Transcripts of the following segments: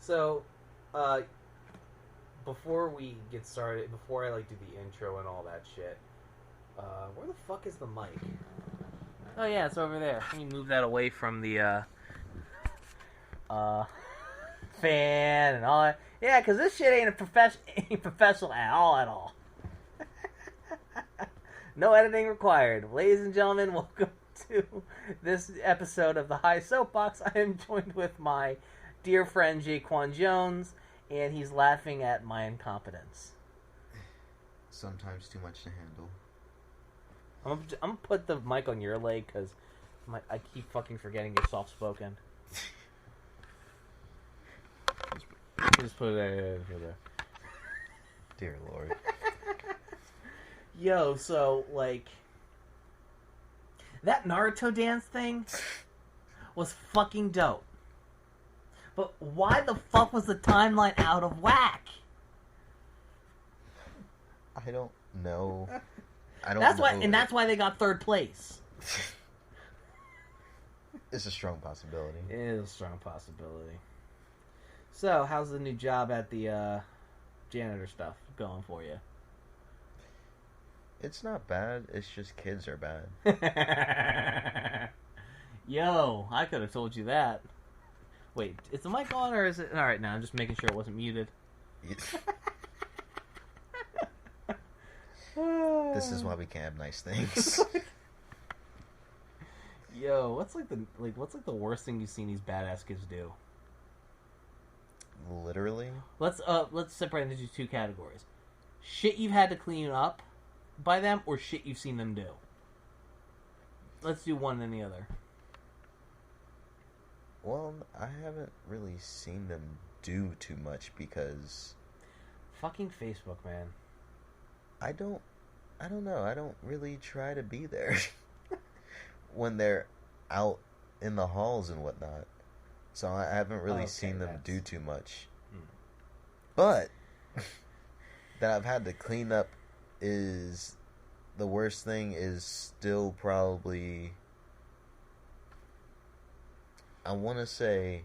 So, before we get started, before I like do the intro and all that shit, where the fuck is the mic? Oh yeah, it's over there. Let me move that away from the fan and all that. Yeah, because this shit ain't professional at all. No editing required. Ladies and gentlemen, welcome to this episode of the High Soapbox. I am joined with my dear friend Jaquan Jones, and he's laughing at my incompetence. Sometimes too much to handle. I'm gonna put the mic on your leg because I keep fucking forgetting you're soft spoken. Just put it there. Dear Lord. Yo, so like that Naruto dance thing was fucking dope. But why the fuck was the timeline out of whack? I don't know. That's why they got third place. It's a strong possibility. It is a strong possibility. So, how's the new job at the janitor stuff going for you? It's not bad. It's just kids are bad. Yo, I could have told you that. Wait, is the mic on or is it... Alright, now I'm just making sure it wasn't muted. This is why we can't have nice things. Yo, what's the worst thing you've seen these badass kids do? Literally? Let's separate into two categories. Shit you've had to clean up by them, or shit you've seen them do. Let's do one and the other. Well, I haven't really seen them do too much because... Fucking Facebook, man. I don't know. I don't really try to be there when they're out in the halls and whatnot. So I haven't really seen them do too much. But that I've had to clean up is the worst thing is still probably, I want to say,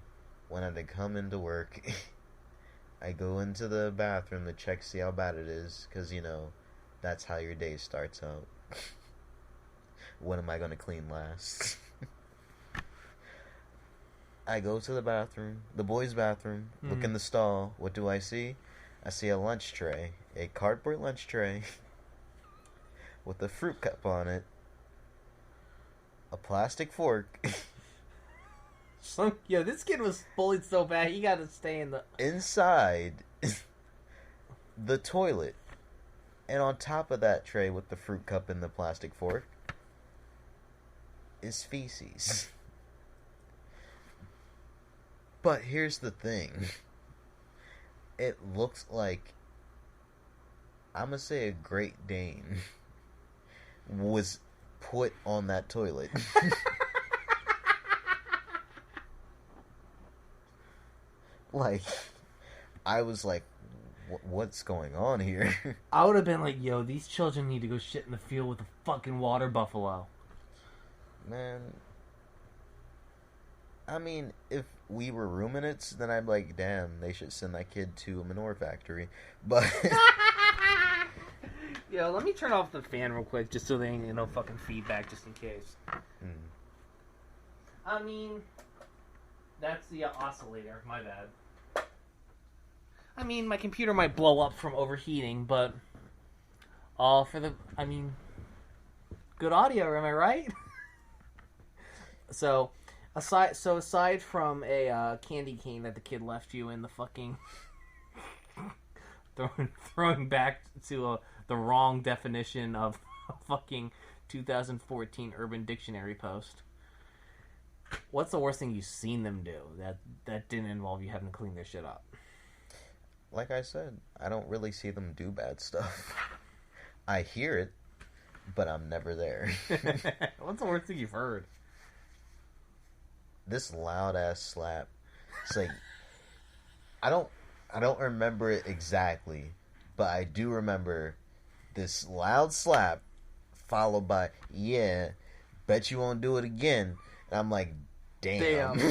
when I had to come into work, I go into the bathroom to check, see how bad it is, because, you know, that's how your day starts out. When am I going to clean last? I go to the bathroom, the boys' bathroom, look in the stall. What do I see? I see a lunch tray, a cardboard lunch tray with a fruit cup on it, a plastic fork. Yo, this kid was bullied so bad he got to stay in the... Inside the toilet. And on top of that tray with the fruit cup and the plastic fork is feces. But here's the thing. It looks like, I'm gonna say, a Great Dane was put on that toilet. Like, I was like, what's going on here? I would have been like, yo, these children need to go shit in the field with a fucking water buffalo. Man, I mean, if we were ruminates, then I'd be like, damn, they should send that kid to a manure factory. But yo, let me turn off the fan real quick, just so there ain't no fucking feedback, just in case. I mean, that's the oscillator. My bad. I mean, my computer might blow up from overheating, but all for the... I mean, good audio, am I right? So... Aside from a candy cane that the kid left you in the fucking throwing back to the wrong definition of a fucking 2014 Urban Dictionary post, what's the worst thing you've seen them do that didn't involve you having to clean their shit up? Like I said, I don't really see them do bad stuff. I hear it, but I'm never there. What's the worst thing you've heard? This loud ass slap. It's like, I don't remember it exactly, but I do remember this loud slap followed by, yeah, bet you won't do it again. And I'm like, damn.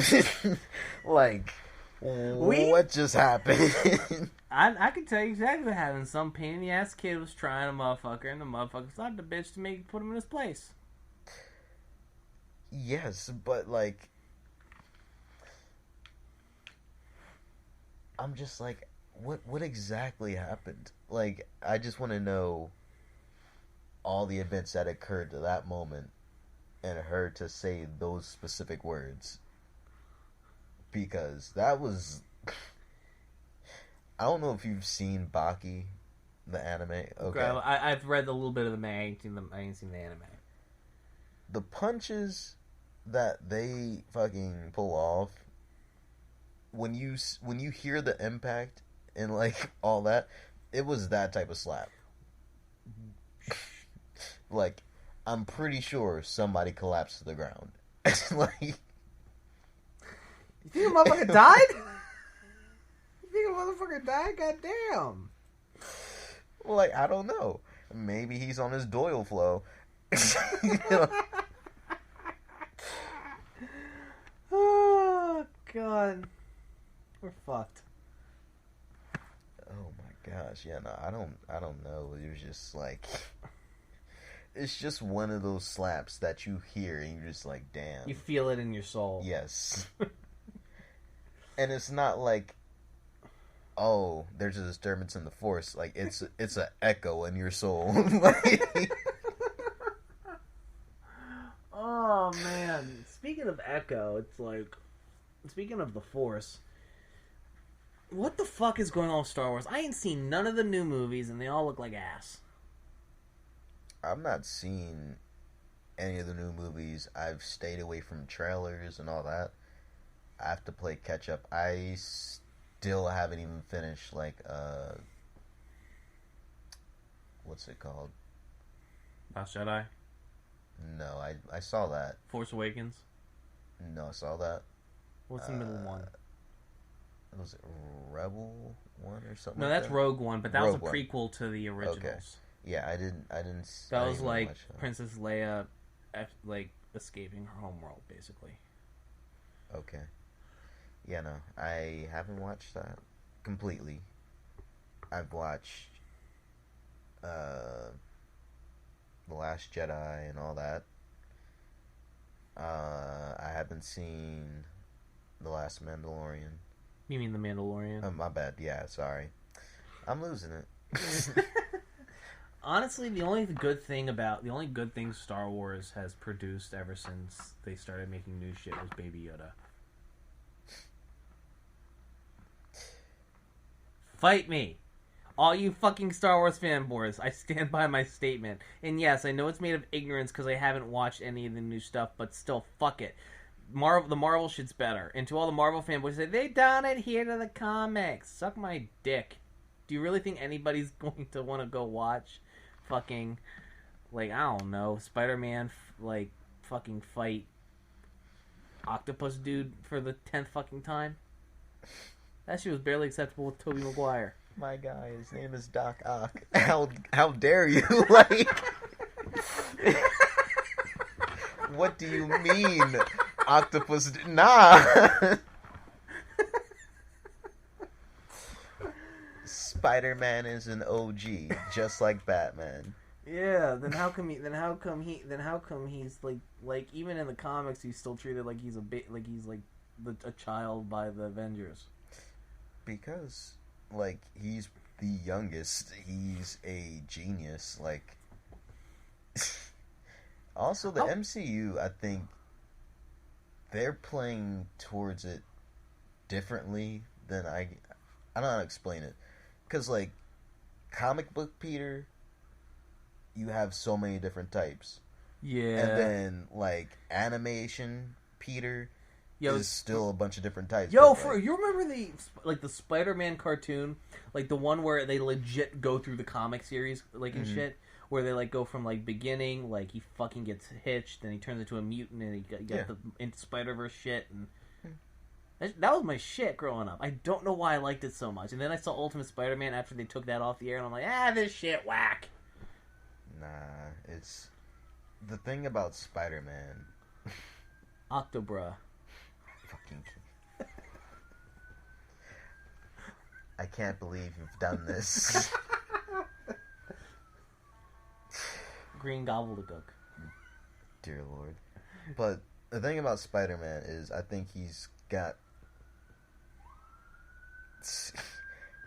Like, What just happened? I can tell you exactly what happened. Some pain in the ass kid was trying a motherfucker, and the motherfucker slapped the bitch to put him in his place. Yes, but like, I'm just like, what exactly happened? Like, I just want to know all the events that occurred to that moment and her to say those specific words. Because that was... I don't know if you've seen Baki, the anime. Okay. I've read a little bit of the manga. I ain't seen the anime. The punches that they fucking pull off, when you hear the impact and like all that, it was that type of slap. Like, I'm pretty sure somebody collapsed to the ground. Like, you think a motherfucker died? You think a motherfucker died? Goddamn. Well, like, I don't know. Maybe he's on his Doyle flow. You know? Oh God, we're fucked. Oh my gosh, yeah, no, I don't know. It was just like, it's just one of those slaps that you hear and you're just like, damn. You feel it in your soul. Yes. And it's not like, oh, there's a disturbance in the force. Like, it's an echo in your soul. Like, oh man, speaking of echo, it's like, speaking of the force, what the fuck is going on with Star Wars? I ain't seen none of the new movies and they all look like ass. I've not seen any of the new movies. I've stayed away from trailers and all that. I have to play catch up. I still haven't even finished, like, what's it called? Last Jedi? No, I saw that. Force Awakens? No, I saw that. What's the middle one? Was it Rebel one or something? No, like that's that? Rogue One, but that Rogue was a One. prequel to the originals. Okay. Yeah, I didn't. That was like Princess Leia, like escaping her homeworld, basically. Okay. Yeah, no, I haven't watched that completely. I've watched The Last Jedi and all that. I haven't seen The Last Mandalorian. You mean The Mandalorian? My bad. Yeah, sorry. I'm losing it. Honestly, the only good thing Star Wars has produced ever since they started making new shit was Baby Yoda. Fight me! All you fucking Star Wars fanboys, I stand by my statement. And yes, I know it's made of ignorance because I haven't watched any of the new stuff, but still, fuck it. The Marvel shit's better. And to all the Marvel fanboys, say, they don't adhere to the comics. Suck my dick. Do you really think anybody's going to want to go watch fucking, like, I don't know, Spider-Man, like, fucking fight Octopus Dude for the 10th fucking time? That shit was barely acceptable with Tobey Maguire. My guy, his name is Doc Ock. How dare you? Like, what do you mean, Octopus? Nah. Spider-Man is an OG, just like Batman. Yeah, then how come he's like even in the comics he's still treated like he's a child by the Avengers? Because, like, he's the youngest. He's a genius. Like, also the MCU, I think they're playing towards it differently than I don't know how to explain it. Because, like, comic book Peter, you have so many different types. Yeah. And then, like, animation Peter is still a bunch of different types. Yo, you remember the Spider-Man cartoon? Like, the one where they legit go through the comic series, like, and shit? Where they, like, go from, like, beginning, like, he fucking gets hitched, then he turns into a mutant, and he got the into Spider-Verse shit, and... That was my shit growing up. I don't know why I liked it so much. And then I saw Ultimate Spider-Man after they took that off the air, and I'm like, this shit whack. Nah, it's... The thing about Spider-Man... Octobra. Fucking... can't believe you've done this. Green gobbledygook. Dear Lord. But the thing about Spider-Man is I think he's got...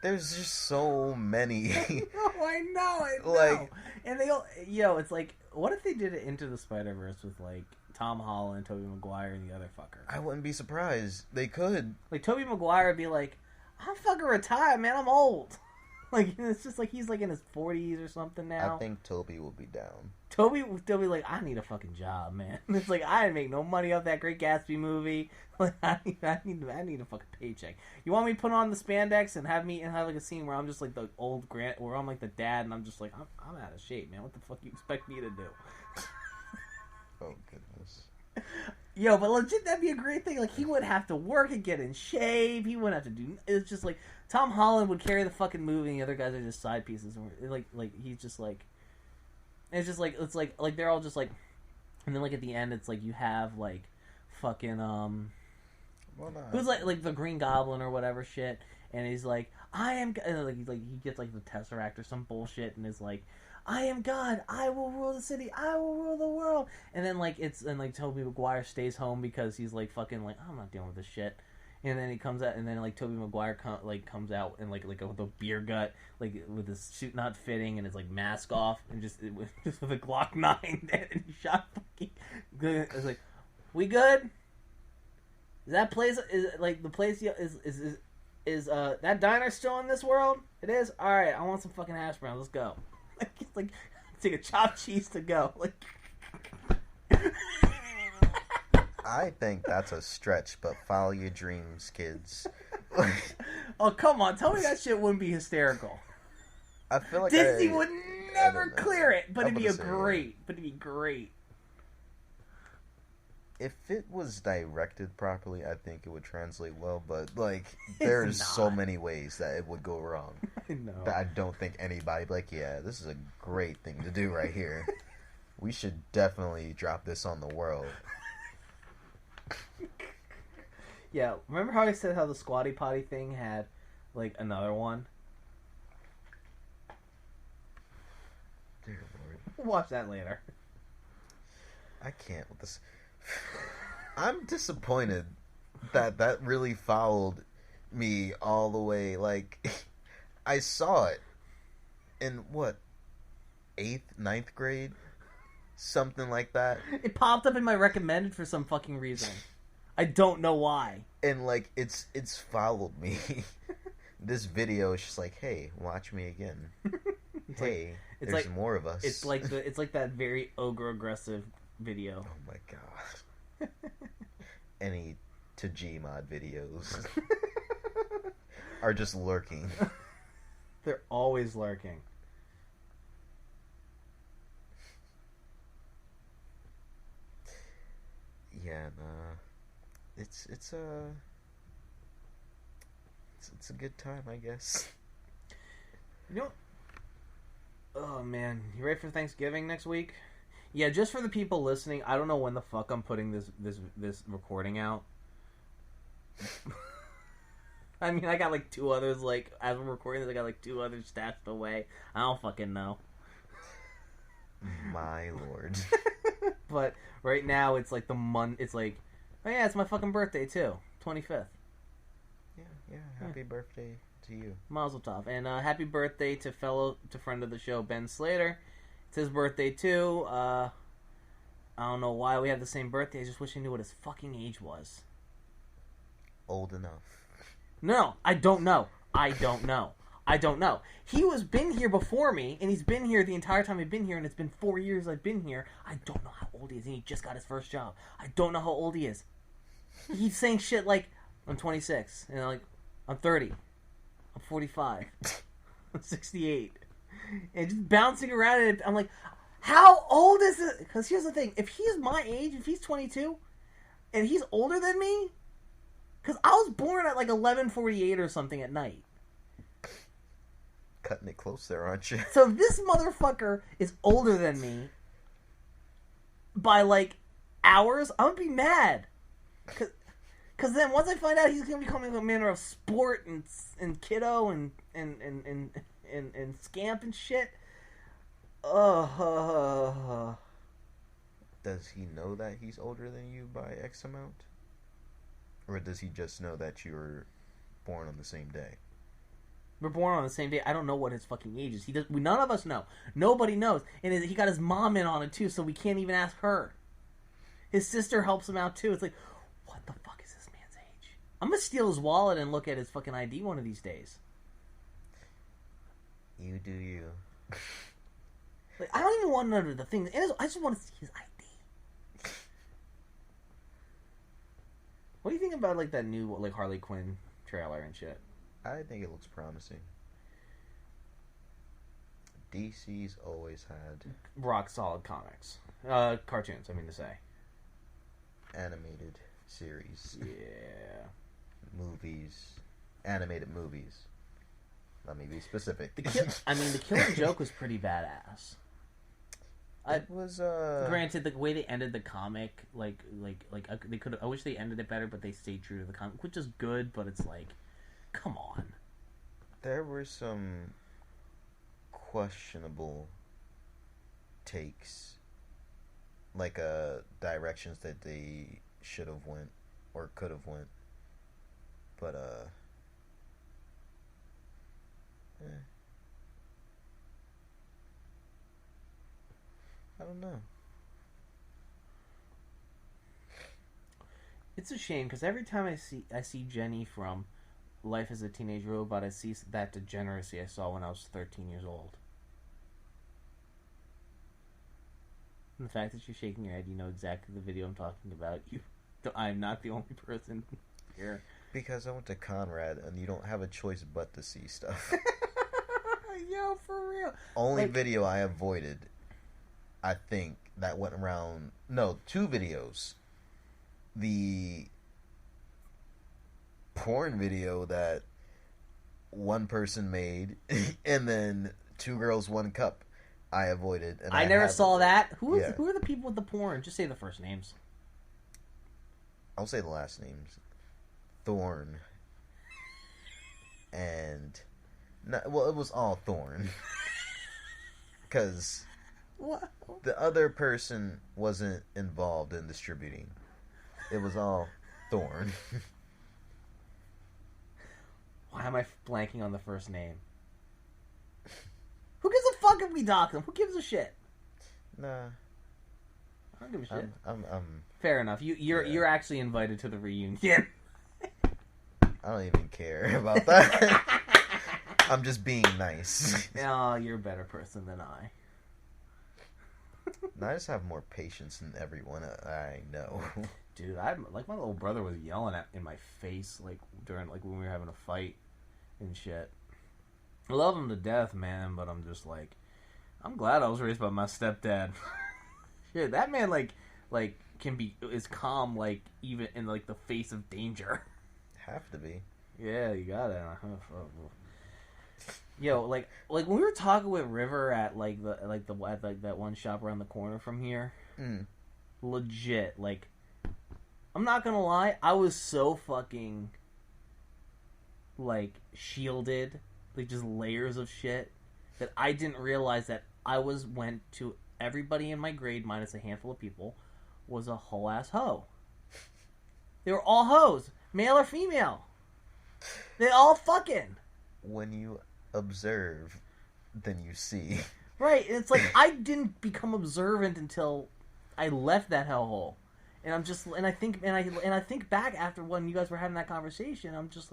There's just so many. I know. Like, and they all, it's like, what if they did it Into the Spider-Verse with like Tom Holland, Tobey Maguire, and the other fucker? I wouldn't be surprised. They could. Like Tobey Maguire would be like, I'm fucking retired, man. I'm old. Like it's just like he's like in his 40s or something now. I think Tobey will be down. Toby like, I need a fucking job, man. It's like I didn't make no money off that Great Gatsby movie. Like I need a fucking paycheck. You want me to put on the spandex and have like a scene where I'm just like the old where I'm like the dad and I'm just like I'm out of shape, man. What the fuck you expect me to do? Oh goodness. Yo, but legit, that'd be a great thing. Like he wouldn't have to work and get in shape. He wouldn't have to do. It's just like Tom Holland would carry the fucking movie, and the other guys are just side pieces. Like he's just like. It's just like like they're all just like, and then like at the end it's like you have like fucking who's like the Green Goblin or whatever shit, and he's like I am and like he gets like the Tesseract or some bullshit and is like I am God, I will rule the city, I will rule the world, and then like Tobey Maguire stays home because he's like fucking like I'm not dealing with this shit. And then he comes out, and then like Tobey Maguire comes out and like with a beer gut, like with his suit not fitting and his like mask off, and just with a Glock 9, and he shot fucking. It's like, we good? Is that place like the place is that diner still in this world? It is. All right, I want some fucking hash browns. Let's go. Like it's like take a chopped cheese to go. Like. I think that's a stretch, but follow your dreams, kids. Oh, come on. Tell me that shit wouldn't be hysterical. I feel like Disney would never clear it, but it'd be great. If it was directed properly, I think it would translate well, but like there's so many ways that it would go wrong. No. That I don't think anybody like, yeah, this is a great thing to do right here. We should definitely drop this on the world. Yeah, remember how I said how the Squatty Potty thing had, like, another one? Dear Lord. We'll watch that later. I can't with this. I'm disappointed that really followed me all the way. Like, I saw it in, 8th, 9th grade? Something like that. It popped up in my recommended for some fucking reason. I don't know why. And like it's followed me. This video is just like, hey, watch me again. Hey, there's like, more of us. It's like that very ogre aggressive video. Oh my god. Any Gmod videos are just lurking. They're always lurking. Yeah, nah. It's a good time, I guess. You know, oh man, you ready for Thanksgiving next week? Yeah, just for the people listening, I don't know when the fuck I'm putting this recording out. I mean, I got like 2 others, like, as we're recording this, I got like 2 others stashed away. I don't fucking know. My lord. But right now, it's like it's like, oh yeah, it's my fucking birthday too, 25th. Yeah, happy birthday to you. Mazel tov. And happy birthday to friend of the show, Ben Slater. It's his birthday too. I don't know why we have the same birthday, I just wish I knew what his fucking age was. Old enough. No, I don't know. He was been here before me, and he's been here the entire time I've been here, and it's been 4 years I've been here. I don't know how old he is, and he just got his first job. I don't know how old he is. He's saying shit like, I'm 26, and like, I'm 30, I'm 45, I'm 68, and just bouncing around, and I'm like, how old is it? Because here's the thing, if he's my age, if he's 22, and he's older than me, because I was born at like 11:48 or something at night. Cutting it close there, aren't you? So this motherfucker is older than me by like hours. I'm gonna be mad, Because then once I find out he's going to be becoming a manner of sport and kiddo and scamp and shit. Does he know that he's older than you by X amount? Or does he just know that you were born on the same day? We're born on the same day. I don't know what his fucking age is. None of us know. Nobody knows. And he got his mom in on it too, so we can't even ask her. His sister helps him out too. It's like, what the fuck is this man's age? I'm gonna steal his wallet and look at his fucking ID one of these days. You do you. Like, I don't even want to know the thing. I just want to see his ID. What do you think about like that new like Harley Quinn trailer and shit? I think it looks promising. DC's always had rock solid comics, cartoons. I mean to say, animated series. Yeah, movies, animated movies. Let me be specific. The Killing Joke was pretty badass. It was granted the way they ended the comic, like they could. I wish they ended it better, but they stayed true to the comic, which is good. But it's like, come on. There were some questionable takes, like directions that they should have went or could have went, but I don't know. It's a shame because every time I see Jenny from Life as a Teenage Robot, I see that degeneracy I saw when I was 13 years old. And the fact that you're shaking your head, you know exactly the video I'm talking about. I'm not the only person here. Because I went to Conrad, and you don't have a choice but to see stuff. Yo, for real. Only video I avoided, I think, that went around... No, 2 videos. The porn video that one person made, and then 2 Girls, 1 Cup, I avoided. And I never saw that. Who are the people with the porn? Just say the first names. I'll say the last names. Thorn. And... it was all Thorn. Because... What? The other person wasn't involved in distributing. It was all Thorn. Why am I blanking on the first name? Who gives a fuck if we dox them? Who gives a shit? Nah. I don't give a shit. I'm Fair enough. You're actually invited to the reunion. I don't even care about that. I'm just being nice. Oh, you're a better person than I. I just have more patience than everyone I know. Dude, my little brother was yelling in my face during when we were having a fight and shit. I love him to death, man, but I'm just I'm glad I was raised by my stepdad. Shit, that man is calm even in the face of danger. Have to be. Yeah, you got it. Yo, when we were talking with River at that one shop around the corner from here, legit, I'm not gonna lie, I was so fucking shielded, just layers of shit, that I didn't realize that went to everybody in my grade minus a handful of people was a whole ass hoe. They were all hoes, male or female. They all fucking. When you observe, then you see. Right, and it's I didn't become observant until I left that hellhole, and I'm just, and I think back after when you guys were having that conversation, I'm just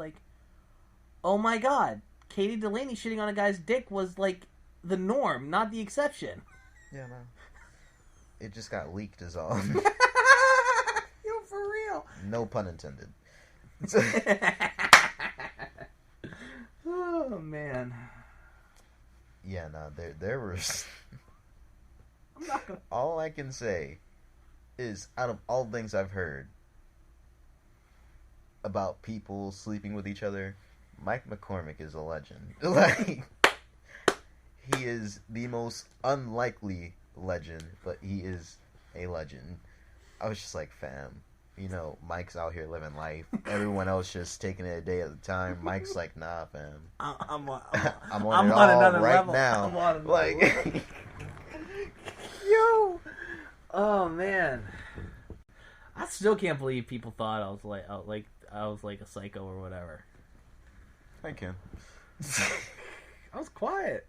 oh my god, Katie Delaney shitting on a guy's dick was the norm, not the exception. Yeah, no. It just got leaked is all. Yo, for real. No pun intended. Oh man. Yeah, no, there was. I'm not gonna... All I can say is, out of all things I've heard about people sleeping with each other, Mike McCormick is a legend. He is the most unlikely legend, but he is a legend. I was just fam, you know, Mike's out here living life. Everyone else just taking it a day at a time. Mike's like, nah, fam. I'm on another right level. Now. I'm on like, level. Yo, oh man, I still can't believe people thought I was like a psycho or whatever. I can. I was quiet.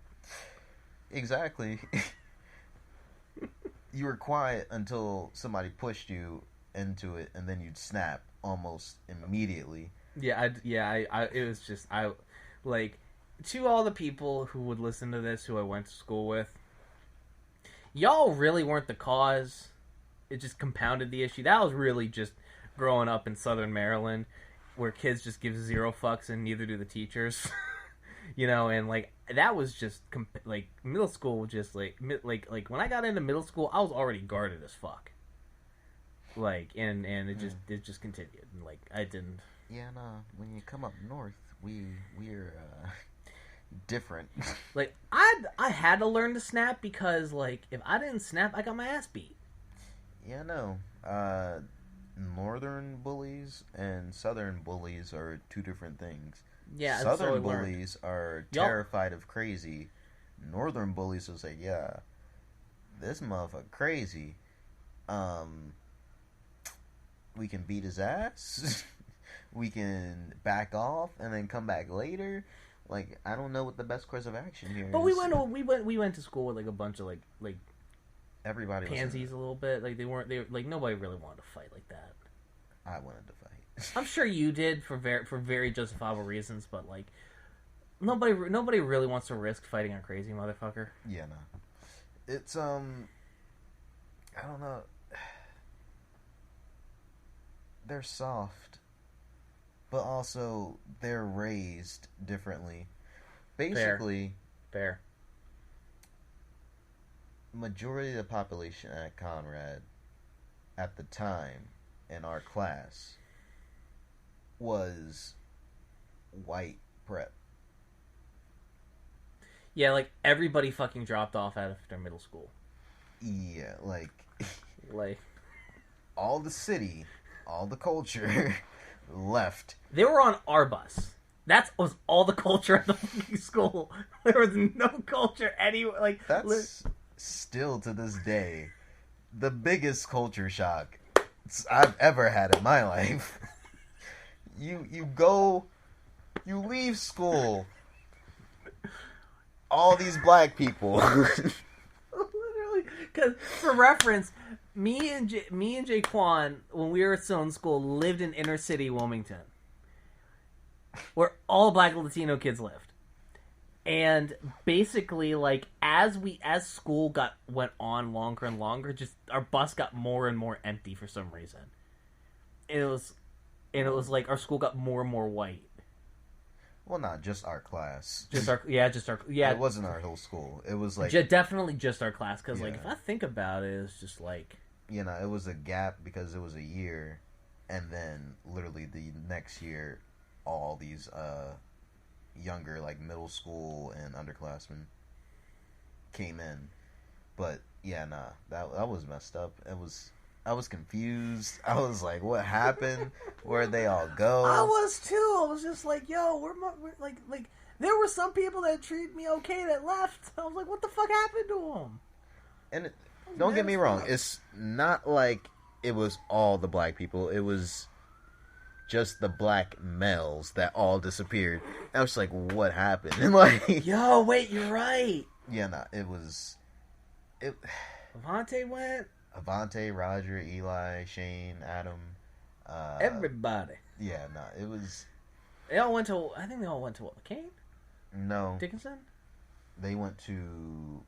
Exactly. You were quiet until somebody pushed you into it, and then you'd snap almost immediately. Yeah, it was just, like, to all the people who would listen to this, who I went to school with, y'all really weren't the cause. It just compounded the issue. That was really just growing up in Southern Maryland, where kids just give zero fucks and neither do the teachers. You know, and like that was just like middle school. Just like when I got into middle school, I was already guarded as fuck. Like and it just continued. And like I didn't. Yeah, no. When you come up north, we're different. Like I had to learn to snap because like if I didn't snap, I got my ass beat. Yeah, no. Northern bullies and southern bullies are two different things. Yeah, southern bullies are terrified of crazy. Northern bullies will say, "Yeah, this motherfucker crazy. We can beat his ass. We can back off and then come back later." Like, I don't know what the best course of action here but is. we went to school with like a bunch of like everybody pansies a little bit. Like they like nobody really wanted to fight like that. I wanted to fight. I'm sure you did for very justifiable reasons, but like nobody really wants to risk fighting a crazy motherfucker. Yeah, no. It's I don't know. They're soft, but also they're raised differently. Basically, fair. Majority of the population at Conrad at the time in our class was white prep. Yeah, like everybody fucking dropped off after middle school. Yeah, like all the city, all the culture left. They were on our bus. That was all the culture at the fucking school. There was no culture anywhere. Like that's still to this day the biggest culture shock I've ever had in my life. You leave school, all these black people. Literally, because for reference, me and Jaquan, when we were still in school, lived in inner city Wilmington, where all black Latino kids lived. And basically, like as school went on longer and longer, just our bus got more and more empty for some reason. And it was like our school got more and more white. Well, not just our class. Just our. It wasn't our whole school. It was like definitely just our class. Because like if I think about it, it's just like it was a gap because it was a year, and then literally the next year, all these younger like middle school and underclassmen came in. But yeah, nah, that was messed up. I was confused. I was like, what happened? Where'd they all go? I was too. I was just like, yo, we're like there were some people that treated me okay that left. I was like, what the fuck happened to them? And don't get me wrong, it's not like it was all the black people. It was just the black males that all disappeared. I was like, what happened? And like, yo, wait, you're right. Yeah, nah, it was. Avante went. Avante, Roger, Eli, Shane, Adam. Everybody. Yeah, nah, it was. They all went to. I think they all went to what? McCain? No. Dickinson? They went to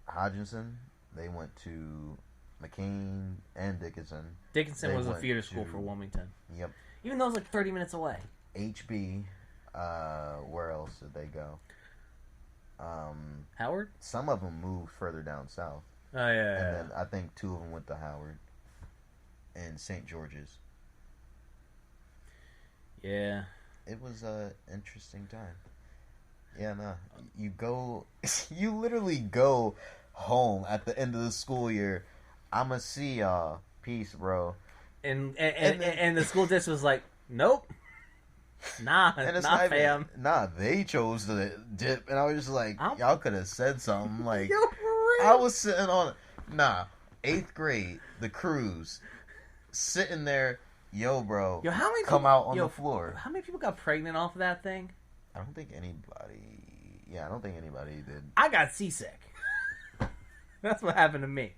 Hodgkinson. They went to McCain and Dickinson. Dickinson was a feeder school for Wilmington. Yep. Even though it was like 30 minutes away. HB. Where else did they go? Howard? Some of them moved further down south. Oh, yeah. And then I think 2 of them went to Howard and St. George's. Yeah. It was an interesting time. Yeah, nah. You literally go home at the end of the school year. I'ma see y'all. Peace, bro. And the school district was like, nope. Nah, and it's not fam. They chose to dip, and I was just like, y'all could have said something. Like, Yo, for real? I was sitting on, 8th grade, the cruise, sitting there, yo, bro, how many come out on the floor. How many people got pregnant off of that thing? I don't think anybody did. I got seasick. That's what happened to me.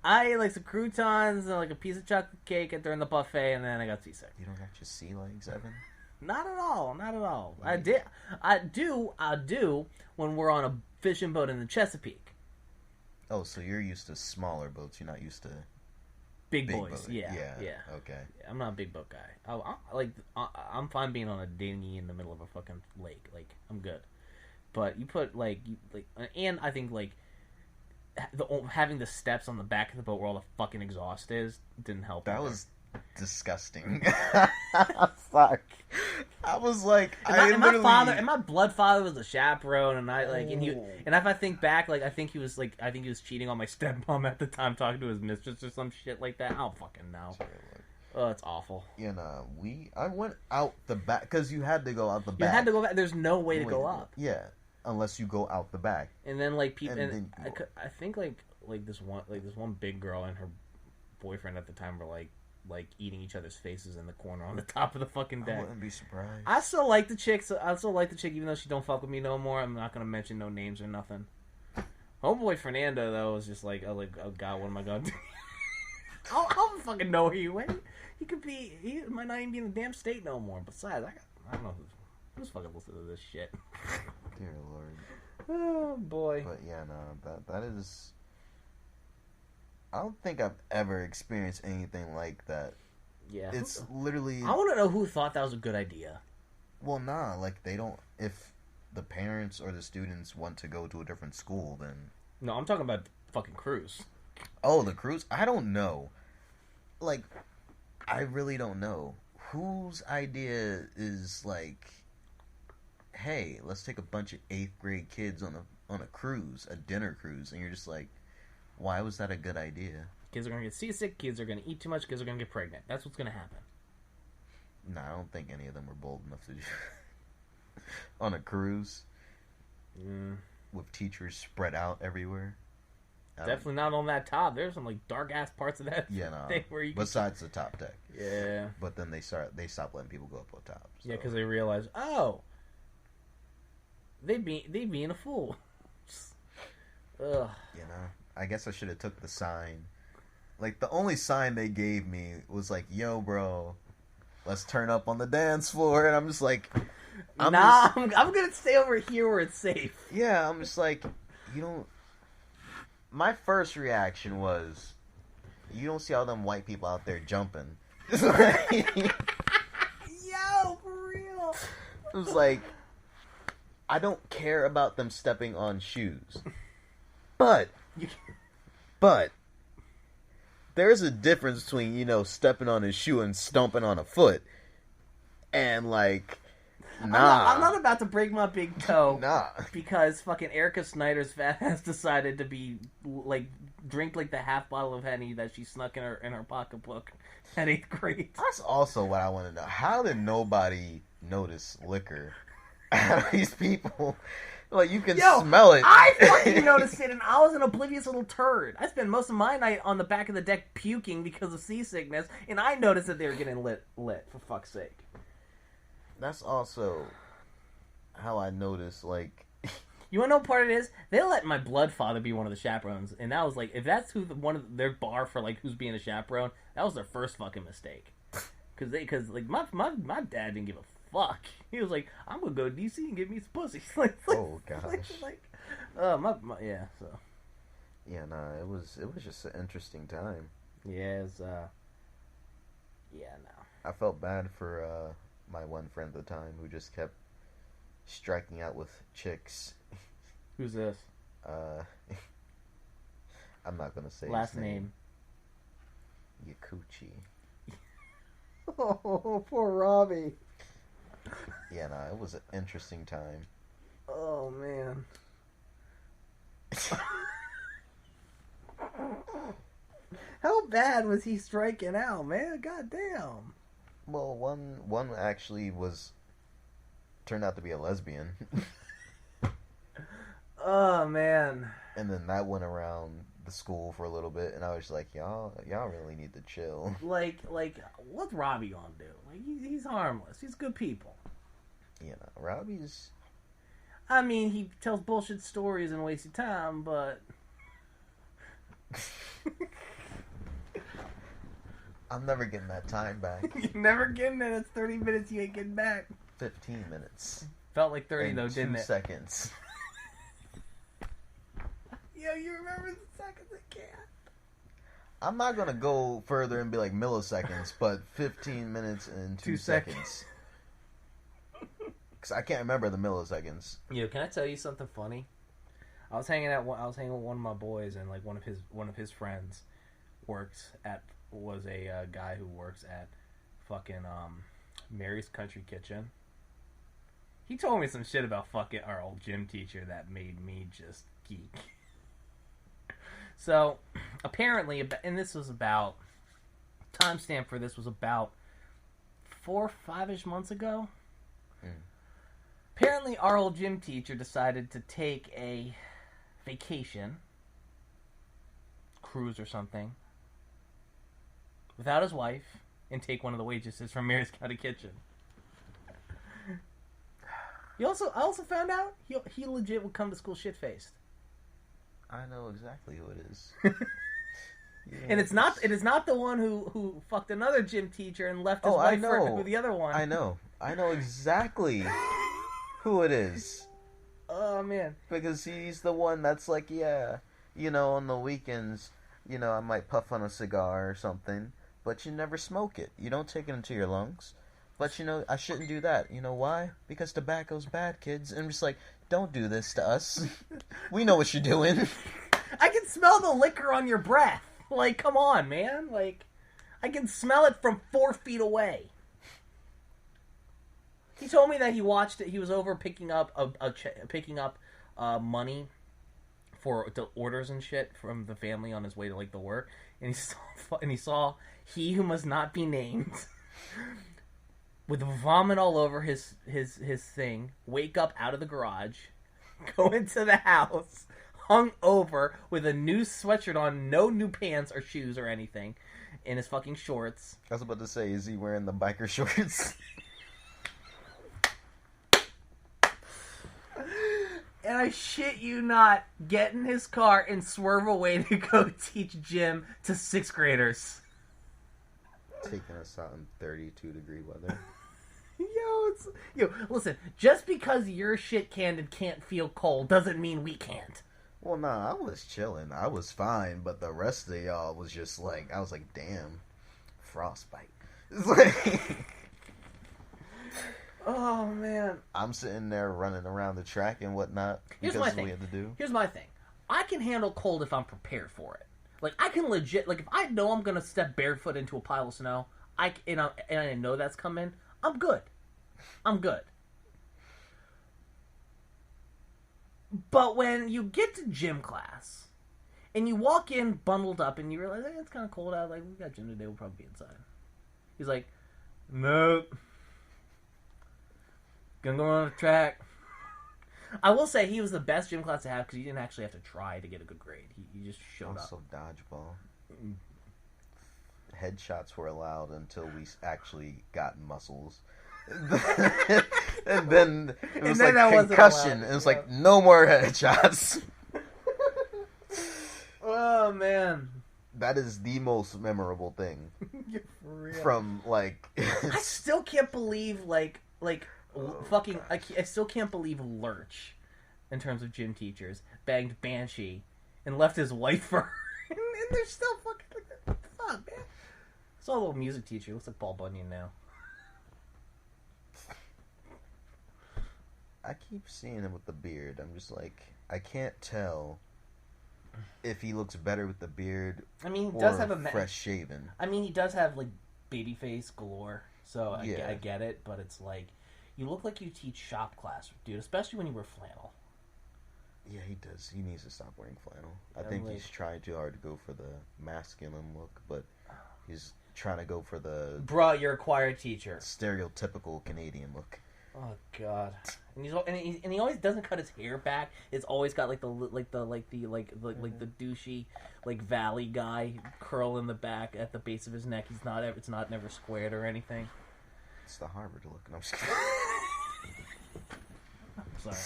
I ate like some croutons and like a piece of chocolate cake during the buffet, and then I got seasick. You don't got your sea legs, Evan? Not at all. I do when we're on a fishing boat in the Chesapeake. Oh, so you're used to smaller boats. You're not used to big boys. Boat. Yeah. Okay. Yeah, I'm not a big boat guy. I'm fine being on a dinghy in the middle of a fucking lake. Like, I'm good. But you put and I think like having the steps on the back of the boat where all the fucking exhaust is didn't help. That was disgusting. Fuck. I was like, my blood father was a chaperone, and and if I think back, like I think he was cheating on my stepmom at the time, talking to his mistress or some shit like that. I don't fucking know. Oh, it's awful. I went out the back because you had to go out the back. You had to go back. There's no way to go up. Yeah, unless you go out the back. And then like people, I think like this one big girl and her boyfriend at the time were like eating each other's faces in the corner on the top of the fucking deck. I wouldn't be surprised. I still like the chick. Even though she don't fuck with me no more. I'm not gonna mention no names or nothing. Homeboy Fernando though was just like, oh god, what am I gonna do? I don't fucking know who he went. He might not even be in the damn state no more. Besides, I don't know who's fucking listening to this shit. Dear Lord. Oh boy. But yeah, no, that is. I don't think I've ever experienced anything like that. Yeah. It's literally... I want to know who thought that was a good idea. Well, like, they don't... If the parents or the students want to go to a different school, then... No, I'm talking about the fucking cruise. Oh, the cruise? I don't know. Like, I really don't know. Whose idea is, like... Hey, let's take a bunch of 8th grade kids on a cruise, a dinner cruise, and you're just like... Why was that a good idea? Kids are going to get seasick, kids are going to eat too much, kids are going to get pregnant. That's what's going to happen. No, I don't think any of them were bold enough to do on a cruise. With teachers spread out everywhere. Definitely not on that top. There's some like dark ass parts of that thing where you besides the top deck. Yeah. But then they stopped letting people go up on top. So. Yeah, because they realized, they being a fool. Ugh. I guess I should have took the sign. Like, the only sign they gave me was like, yo, bro, let's turn up on the dance floor. And I'm just like... I'm going to stay over here where it's safe. Yeah, I'm just like, you don't... My first reaction was, you don't see all them white people out there jumping. Yo, for real. It was like, I don't care about them stepping on shoes. But there's a difference between, stepping on a shoe and stomping on a foot. And, like, nah. I'm not about to break my big toe. Nah. Because fucking Erica Snyder's fat ass decided to be, like, drink, like, the half bottle of Henny that she snuck in her pocketbook at 8th grade. That's also what I want to know. How did nobody notice liquor out of these people? Like, you can smell it. I fucking noticed it, and I was an oblivious little turd. I spent most of my night on the back of the deck puking because of seasickness, and I noticed that they were getting lit, for fuck's sake. That's also how I noticed, like... You wanna know what part it is? They let my blood father be one of the chaperones, and that was like, if that's one of their bar for, like, who's being a chaperone, that was their first fucking mistake. Because my dad didn't give a fuck. He was like, I'm gonna go to DC and get me some pussy. Oh gosh. Yeah. So. Yeah, it was just an interesting time. Yeah, I felt bad for my one friend at the time who just kept striking out with chicks. Who's this? I'm not gonna say last his name. Yakuchi. Oh, poor Robbie. Yeah, it was an interesting time. Oh, man. How How bad was he striking out, man? God damn. Well, one actually turned out to be a lesbian. Oh, man. And then that went around the school for a little bit, and I was like, y'all really need to chill. Like, what's Robbie gonna do? Like, he's harmless. He's good people. You know, Robbie's... I mean, he tells bullshit stories and wastes time, but... I'm never getting that time back. You're never getting it. It's 30 minutes you ain't getting back. 15 minutes. Felt like 30, though, didn't it? 2 seconds. Yo, you remember the seconds I can't. I'm not going to go further and be like milliseconds, but 15 minutes and 2 seconds. Because I can't remember the milliseconds. Yo, can I tell you something funny? I was hanging with one of my boys, and like one of his friends was a guy who works at fucking Mary's Country Kitchen. He told me some shit about fucking our old gym teacher that made me just geek. So, apparently, and this was about, timestamp for this was about 4 or 5-ish months ago. Apparently, our old gym teacher decided to take a vacation, cruise or something, without his wife, and take one of the waitresses from Mary's County Kitchen. I also found out he legit would come to school shit-faced. I know exactly who it is. Yeah. And it is not the one who fucked another gym teacher and left his wife for the other one. I know exactly who it is. Oh man, because he's the one that's like, yeah, you know, on the weekends, you know, I might puff on a cigar or something, but you never smoke it. You don't take it into your lungs. But, you know, I shouldn't do that. You know why? Because tobacco's bad, kids. And I'm just like, don't do this to us. We know what you're doing. I can smell the liquor on your breath. Like, come on, man. Like, I can smell it from 4 feet away. He told me that he watched it. He was over picking up money for the orders and shit from the family on his way to like the work, and he saw he who must not be named with vomit all over his thing, wake up out of the garage, go into the house, hung over with a new sweatshirt on, no new pants or shoes or anything, in his fucking shorts. I was about to say, is he wearing the biker shorts? And I shit you not, get in his car and swerve away to go teach gym to 6th graders. Taking us out in 32-degree weather. Yo, listen, just because you're shit-canned and can't feel cold doesn't mean we can't. Well, nah, I was chilling. I was fine, but the rest of y'all was just like, I was like, damn, frostbite. It's like... Oh, man. I'm sitting there running around the track and whatnot because that's what we had to do. Here's my thing. I can handle cold if I'm prepared for it. Like, I can legit... Like, if I know I'm going to step barefoot into a pile of snow, and I know that's coming, I'm good. But when you get to gym class, and you walk in bundled up, and you realize, hey, it's kind of cold out, like, we got gym today, we'll probably be inside. He's like, nope. Gonna go on the track. I will say he was the best gym class to have because you didn't actually have to try to get a good grade. He just showed up. Also, dodgeball. Headshots were allowed until we actually got muscles. And then it was like concussion. It was like, no more headshots. Oh, man. That is the most memorable thing. For real. From, like... I still can't believe, I still can't believe Lurch, in terms of gym teachers, banged Banshee and left his wife for her. And they're still fucking like, what the fuck, man? Saw a little music teacher. Looks like Paul Bunyan now. I keep seeing him with the beard. I'm just like, I can't tell if he looks better with the beard. I mean, he does have a fresh shaven. I mean, he does have like baby face galore, so I get it. But it's like, you look like you teach shop class, dude. Especially when you wear flannel. Yeah, he does. He needs to stop wearing flannel. I think he's trying too hard to go for the masculine look, but he's trying to go for the... Bruh, you're a choir teacher. Stereotypical Canadian look. Oh God! And he always doesn't cut his hair back. It's always got like the douchey like valley guy curl in the back at the base of his neck. It's not never squared or anything. It's the Harvard look. No, I'm just kidding. Sorry.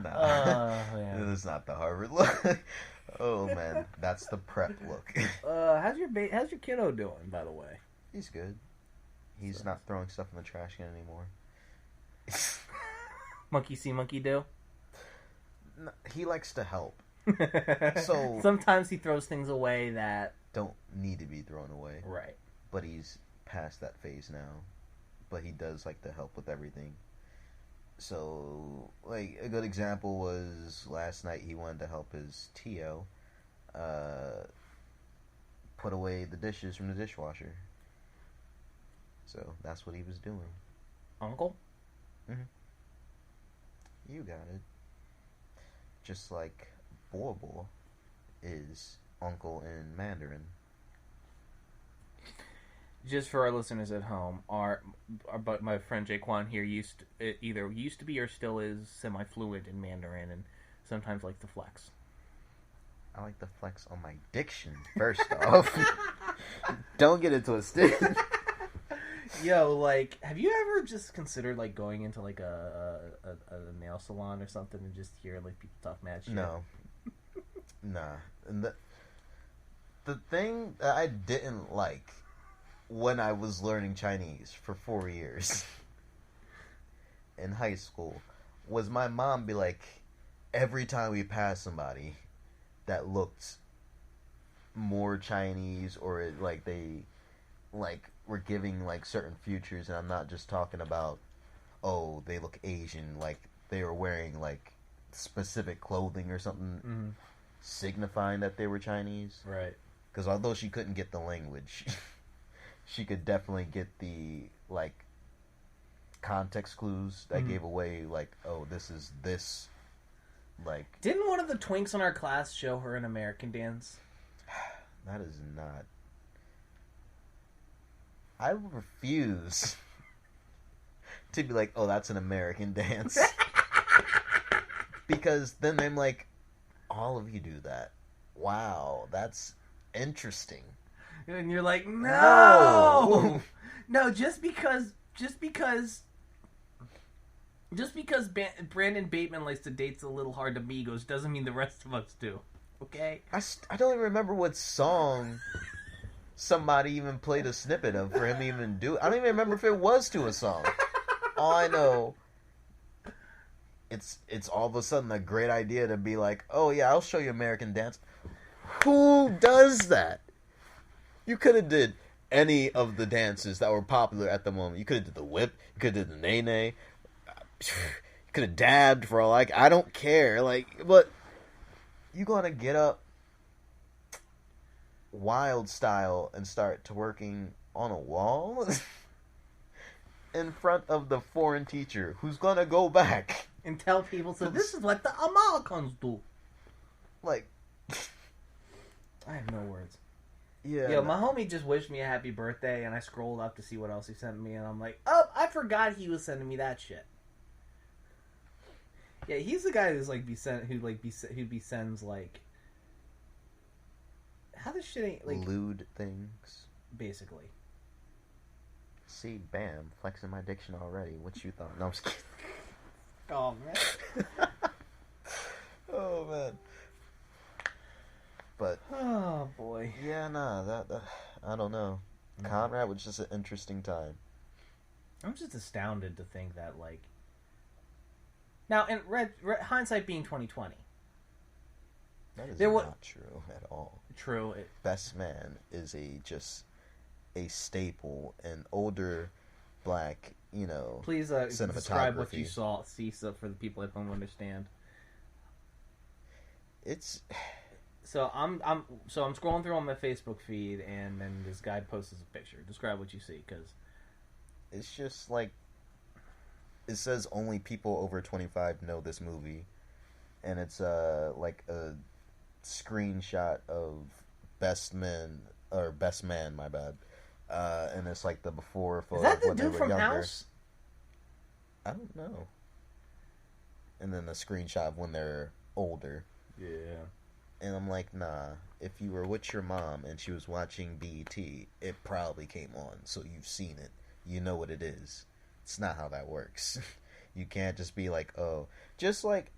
Nah, it's not the Harvard look. Oh man, that's the prep look. How's your kiddo doing, by the way? He's good. He's not throwing stuff in the trash can anymore. Monkey see, monkey do. No, he likes to help. So sometimes he throws things away that don't need to be thrown away. Right. But he's past that phase now. But he does like to help with everything. So, like, a good example was last night he wanted to help his Tio put away the dishes from the dishwasher. So, that's what he was doing. Uncle? Mm-hmm. You got it. Just like Bobo is uncle in Mandarin. Just for our listeners at home, but my friend Jaquan here either used to be or still is semi-fluent in Mandarin and sometimes likes to flex. I like to flex on my diction, first off. Don't get it twisted. Yo, like, have you ever just considered, like, going into, like, a nail salon or something and just hear, like, people talk mad shit? No. Nah. And the thing that I didn't like when I was learning Chinese for 4 years in high school was my mom be like, every time we passed somebody that looked more Chinese or, like, they, like, were giving, like, certain features, and I'm not just talking about, oh, they look Asian, like, they were wearing, like, specific clothing or something signifying that they were Chinese. Right. Because although she couldn't get the language, she could definitely get the, like, context clues that gave away, like, oh, this is this, like... Didn't one of the twinks in our class show her an American dance? That is not... I refuse to be like, oh, that's an American dance. Because then I'm like, all of you do that. Wow, that's interesting. And you're like, no! No, just because Brandon Bateman likes to date the Little Hard Amigos doesn't mean the rest of us do. Okay? I don't even remember what song somebody even played a snippet of for him to even do it. I don't even remember if it was to a song. All I know, it's all of a sudden a great idea to be like, oh yeah, I'll show you American dance. Who does that? You could have did any of the dances that were popular at the moment. You could have did the whip. You could have did the nae-nae. You could have dabbed for all I don't care. Like, but you gonna get up wild style and start twerking on a wall in front of the foreign teacher who's gonna go back and tell people, so this is what the Americans do. Like, I have no words. Yeah. Yo, my homie just wished me a happy birthday, and I scrolled up to see what else he sent me, and I'm like, oh, I forgot he was sending me that shit. Yeah, he's the guy who's like who sends like, how this shit ain't like lewd things, basically. See, bam, flexing my diction already. What you thought? No, I'm just kidding. Oh man. Oh man. But oh boy. Yeah, nah, that I don't know. Conrad was just an interesting time. I'm just astounded to think that, like, now in hindsight being 2020. That is not true at all. True. Best Man is just a staple, an older black, Please describe what you see so for the people at home understand. It's so I'm scrolling through on my Facebook feed, and then this guy posts a picture. Describe what you see, because it's just like, it says only people over 25 know this movie, and it's like a screenshot of best man, my bad. And it's like the before photo. Is that the when dude they were from younger. House? I don't know. And then the screenshot of when they're older. Yeah. And I'm like, nah. If you were with your mom and she was watching BET, it probably came on, so you've seen it. You know what it is. It's not how that works. You can't just be like, oh, just like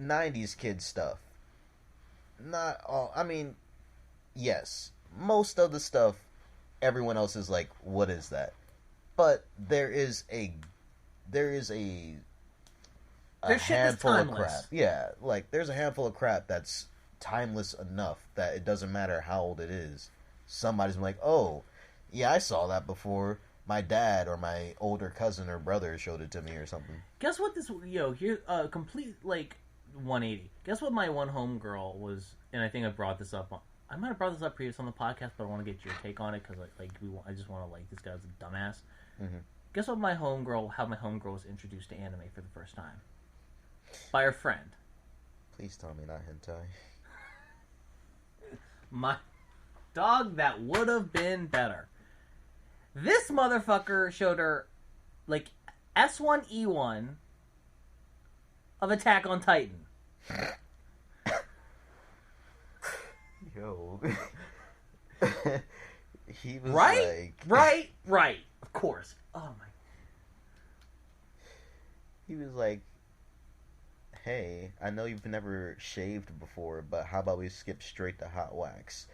90s kid stuff. Not all. I mean, yes, most of the stuff, everyone else is like, what is that? But there's handful of crap. Yeah, like there's a handful of crap that's timeless enough that it doesn't matter how old it is. Somebody's like, oh, yeah, I saw that before. My dad or my older cousin or brother showed it to me or something. Guess what here's a complete, 180. Guess what my one homegirl was, and I think I brought this up I might have brought this up previous on the podcast, but I want to get your take on it, because, I just want to, this guy's a dumbass. Mm-hmm. Guess what how my homegirl was introduced to anime for the first time? By her friend. Please tell me not hentai. My dog, that would have been better. This motherfucker showed her, S1E1 of Attack on Titan. Yo. He was Right. Of course. Oh, my. He was like, hey, I know you've never shaved before, but how about we skip straight to hot wax?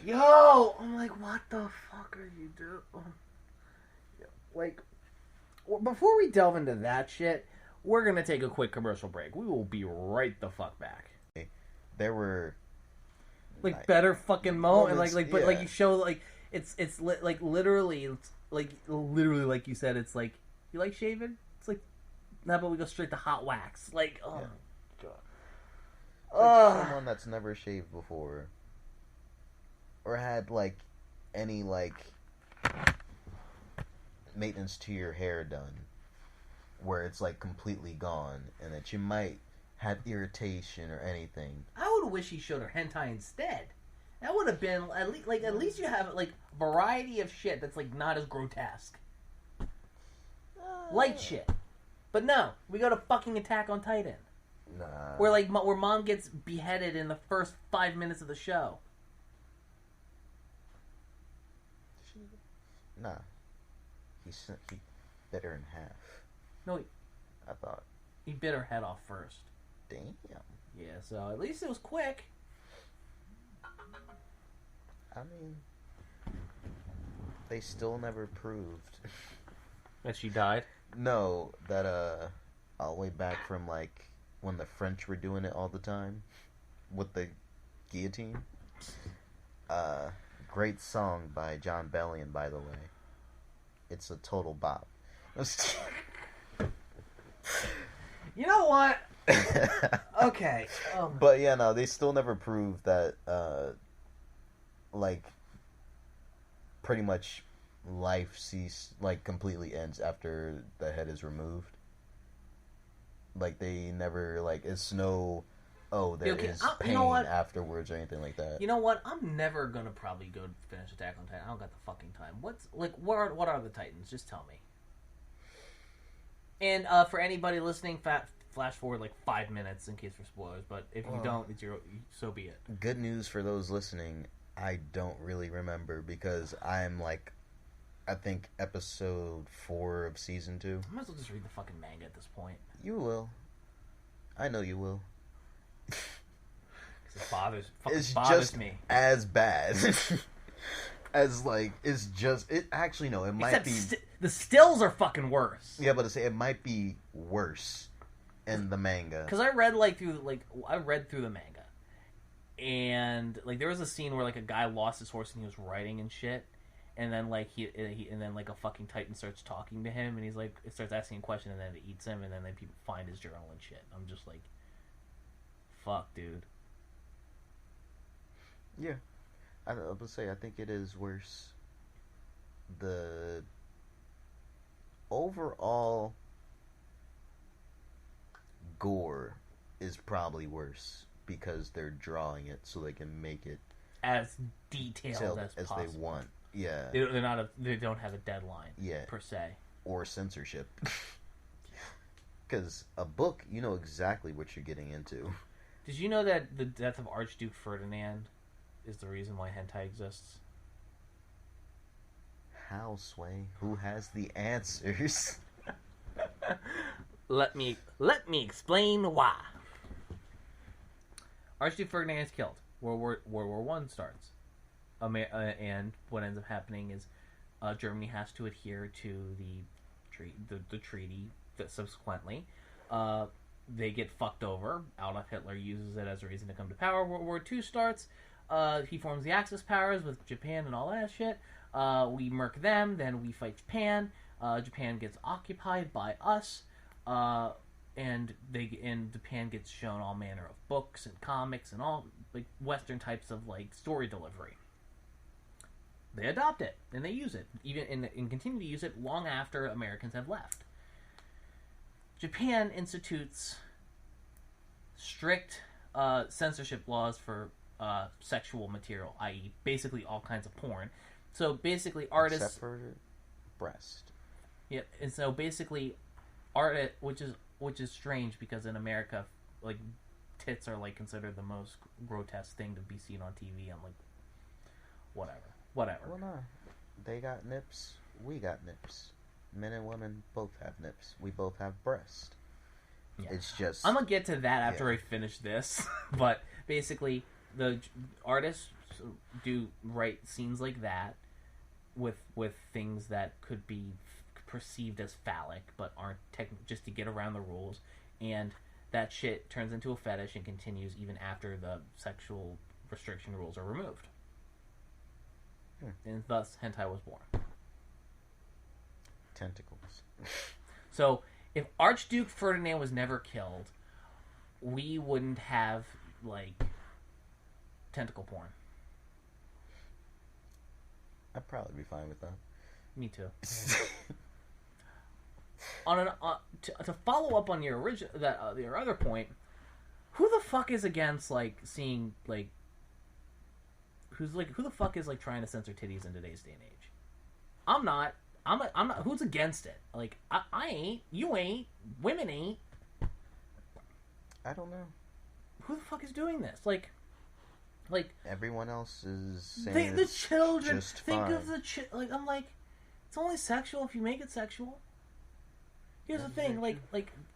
Yo! I'm like, what the fuck are you doing? Before we delve into that shit, we're gonna take a quick commercial break. We will be right the fuck back. There were... better fucking moments, but you show, it's literally, like you said, it's like, you like shaving? It's like, nah, but we go straight to hot wax. Oh, yeah. God. Someone that's never shaved before, or had, any, maintenance to your hair done, where it's, completely gone, and that you might have irritation or anything. I would wish he showed her hentai instead. That would have been, at least you have, variety of shit that's, not as grotesque. Light shit. But no, we go to fucking Attack on Titan. Nah. Where mom gets beheaded in the first 5 minutes of the show. Nah. He bit her in half. No, I thought. He bit her head off first. Damn. Yeah, so at least it was quick. I mean, they still never proved. That she died? No, that, all the way back from, when the French were doing it all the time, with the guillotine. Great song by John Bellion, by the way. It's a total bop. You know what? Okay. But yeah, no, they still never proved that, pretty much completely ends after the head is removed. They never, it's no, there is pain afterwards or anything like that. You know what? I'm never gonna probably go finish Attack on Titan. I don't got the fucking time. What are the Titans? Just tell me. And for anybody listening, flash forward 5 minutes in case for spoilers. But if you don't, so be it. Good news for those listening. I don't really remember because I'm I think episode 4 of season 2. I might as well just read the fucking manga at this point. You will. I know you will. It bothers me. As bad as it's just it. Actually, no, it might be. The stills are fucking worse. Yeah, but it might be worse in the manga. Because I read through the manga, and there was a scene where a guy lost his horse and he was riding and shit, and then a fucking Titan starts talking to him, and it starts asking a question, and then it eats him, and then people find his journal and shit. I'm just fuck, dude. Yeah, I would say I think it is worse. The overall gore is probably worse because they're drawing it so they can make it as detailed as possible. They want. Yeah. They don't have a deadline. Yeah. Per se. Or censorship. Because a book, you know exactly what you're getting into. Did you know that the death of Archduke Ferdinand is the reason why hentai exists? How, Sway? Who has the answers? Let me explain why. Archduke Ferdinand is killed. World War I starts. And what ends up happening is Germany has to adhere to the treaty that subsequently. They get fucked over. Adolf Hitler uses it as a reason to come to power. World War II starts. He forms the Axis powers with Japan and all that shit. We murk them, then we fight Japan. Japan gets occupied by us. And Japan gets shown all manner of books and comics and all like Western types of like story delivery. They adopt it and they use it, even and continue to use it long after Americans have left. Japan institutes strict censorship laws for sexual material, i.e., basically all kinds of porn. So basically, artists except for breast. Yeah, and so basically, art, which is strange because in America, like, tits are like considered the most grotesque thing to be seen on TV. I'm like, whatever. Well, no, they got nips. We got nips. Men and women both have nips. We both have breast. Yeah. It's just... I'm gonna get to that after I finish this. But basically, the artists do write scenes like that with things that could be perceived as phallic, but aren't just to get around the rules. And that shit turns into a fetish and continues even after the sexual restriction rules are removed. And thus, hentai was born. Tentacles. So, if Archduke Ferdinand was never killed, we wouldn't have, like, tentacle porn. I'd probably be fine with that. Me too. To follow up on your your other point, who the fuck is against like seeing like who the fuck is like trying to censor titties in today's day and age? I'm not. Who's against it? Like I ain't. You ain't. Women ain't. I don't know. Who the fuck is doing this? Like everyone else is saying the children. Just think fine. of the like. I'm like, it's only sexual if you make it sexual. Here's the thing, like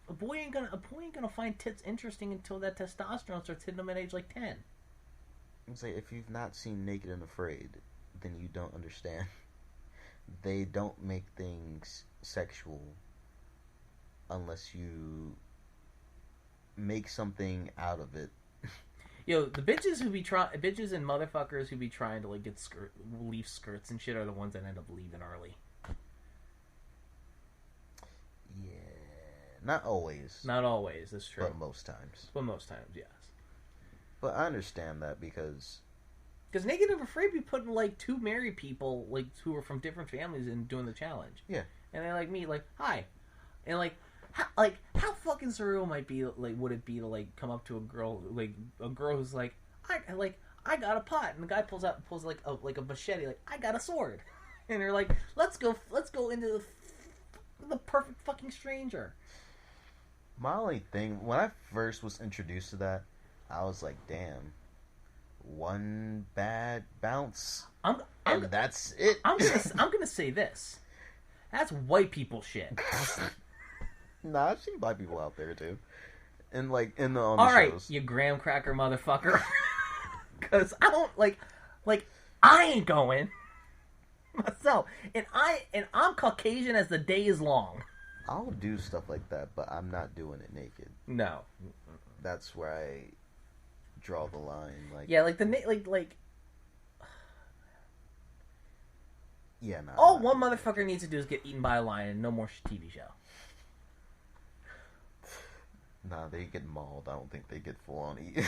a boy ain't gonna find tits interesting until that testosterone starts hitting them at age like 10. I'd say if you've not seen Naked and Afraid, then you don't understand. They don't make things sexual unless you make something out of it. Yo, the bitches and motherfuckers who be trying to like get leaf skirts and shit are the ones that end up leaving early. Yeah, not always. Not always, that's true. But most times. Yes. But I understand that because Naked and Afraid be putting like two married people like who are from different families and doing the challenge. Yeah. And they like me like hi, and how fucking surreal would it be to like come up to a girl who's like I got a pot, and the guy pulls like a machete, like I got a sword, and they're like let's go into the perfect fucking stranger. My only thing, when I first was introduced to that, I was like, damn, one bad bounce, and that's it. I'm gonna say this. That's white people shit. Nah, I've seen black people out there too, and like on the Alright, shows. you graham cracker motherfucker. Because I don't I ain't going myself, and I'm Caucasian as the day is long. I'll do stuff like that, but I'm not doing it naked. No, that's where I draw the line. Like yeah, yeah, no. All one motherfucker needs to do is get eaten by a lion, and no more TV show. Nah, they get mauled. I don't think they get full on eat.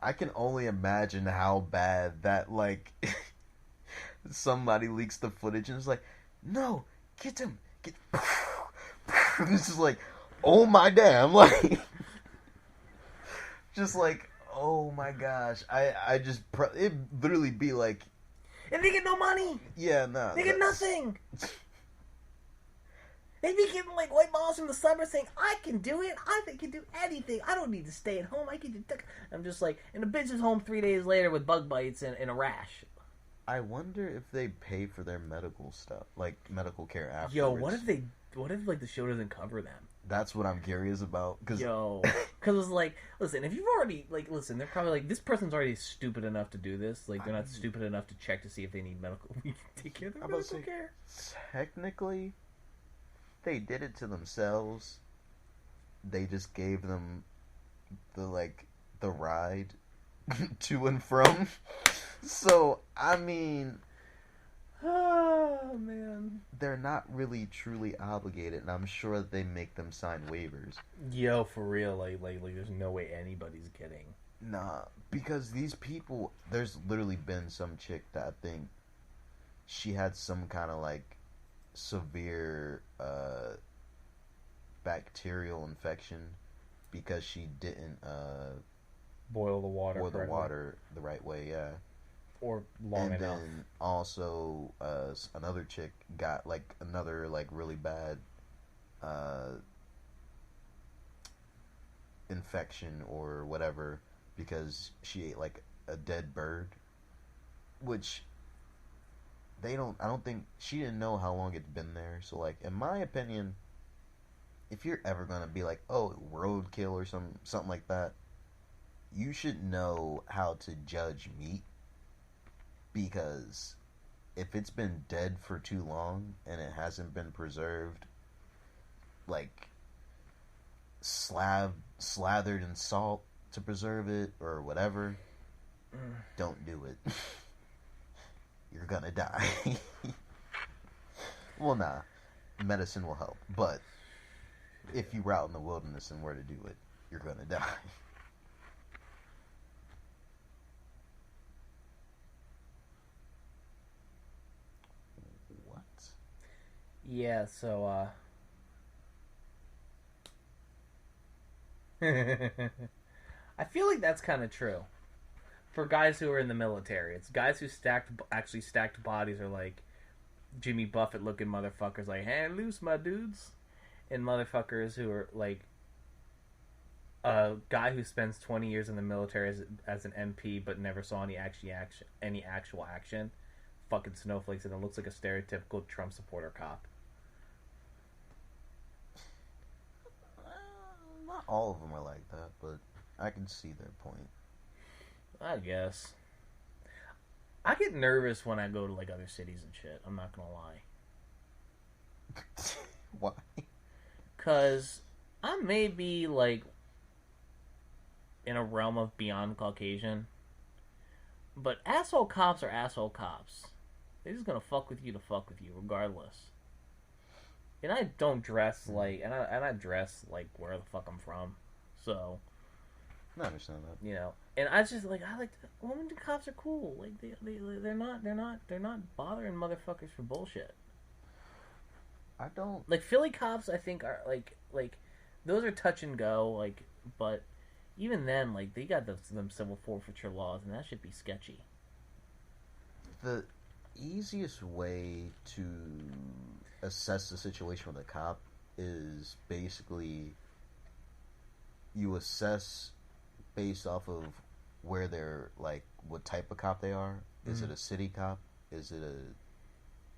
I can only imagine how bad that somebody leaks the footage and is like, no, get him, It's just like, oh my damn, like, just like, oh my gosh, I just it literally be like, and they get no money. Yeah, no, they get nothing. They be giving like white balls in the summer saying, I can do it. I can do anything. I don't need to stay at home. I can do. I'm just like, and the bitch is home 3 days later with bug bites and a rash. I wonder if they pay for their medical stuff, like medical care afterwards. Yo, what if like the show doesn't cover them? That's what I'm curious about. Because it's like, listen, if you've already, like, listen, they're probably like, this person's already stupid enough to do this. Like, they're not stupid enough to check to see if they need medical. We can take care of their medical care. Technically, they did it to themselves. They just gave them the ride to and from. So, I mean, oh man, they're not really truly obligated, and I'm sure that they make them sign waivers. Yo, for real, like there's no way anybody's kidding. Nah, because these people, there's literally been some chick that I think she had some kind of like severe bacterial infection because she didn't boil the water the right way, yeah. Or long enough. And then also another chick got like another like really bad infection or whatever because she ate like a dead bird, which I don't think she didn't know how long it's been there. So like in my opinion, if you're ever gonna be like, oh, roadkill or something like that, you should know how to judge meat. Because if it's been dead for too long and it hasn't been preserved, like slathered in salt to preserve it or whatever, don't do it. You're gonna die. Well, nah, medicine will help, but if you were out in the wilderness and were to do it, you're gonna die. Yeah, so, I feel like that's kind of true. For guys who are in the military. It's guys who actually stacked bodies are like Jimmy Buffett looking motherfuckers like, hand loose, my dudes. And motherfuckers who are like a guy who spends 20 years in the military as an MP but never saw any actual action. Fucking snowflakes, and it looks like a stereotypical Trump supporter cop. Not all of them are like that, but I can see their point. I guess. I get nervous when I go to like other cities and shit. I'm not gonna lie. Why? 'Cause I may be like in a realm of beyond Caucasian, but asshole cops are asshole cops. They're just gonna fuck with you to fuck with you, regardless. And I don't dress like, and I dress like where the fuck I'm from, so. I understand that. You know, and I just like women cops are cool. Like they're not bothering motherfuckers for bullshit. I don't like Philly cops. I think are like those are touch and go. Like, but even then, like they got them civil forfeiture laws, and that should be sketchy. The easiest way to assess the situation with a cop is basically you assess based off of where they're like what type of cop they are. Is it a city cop? Is it a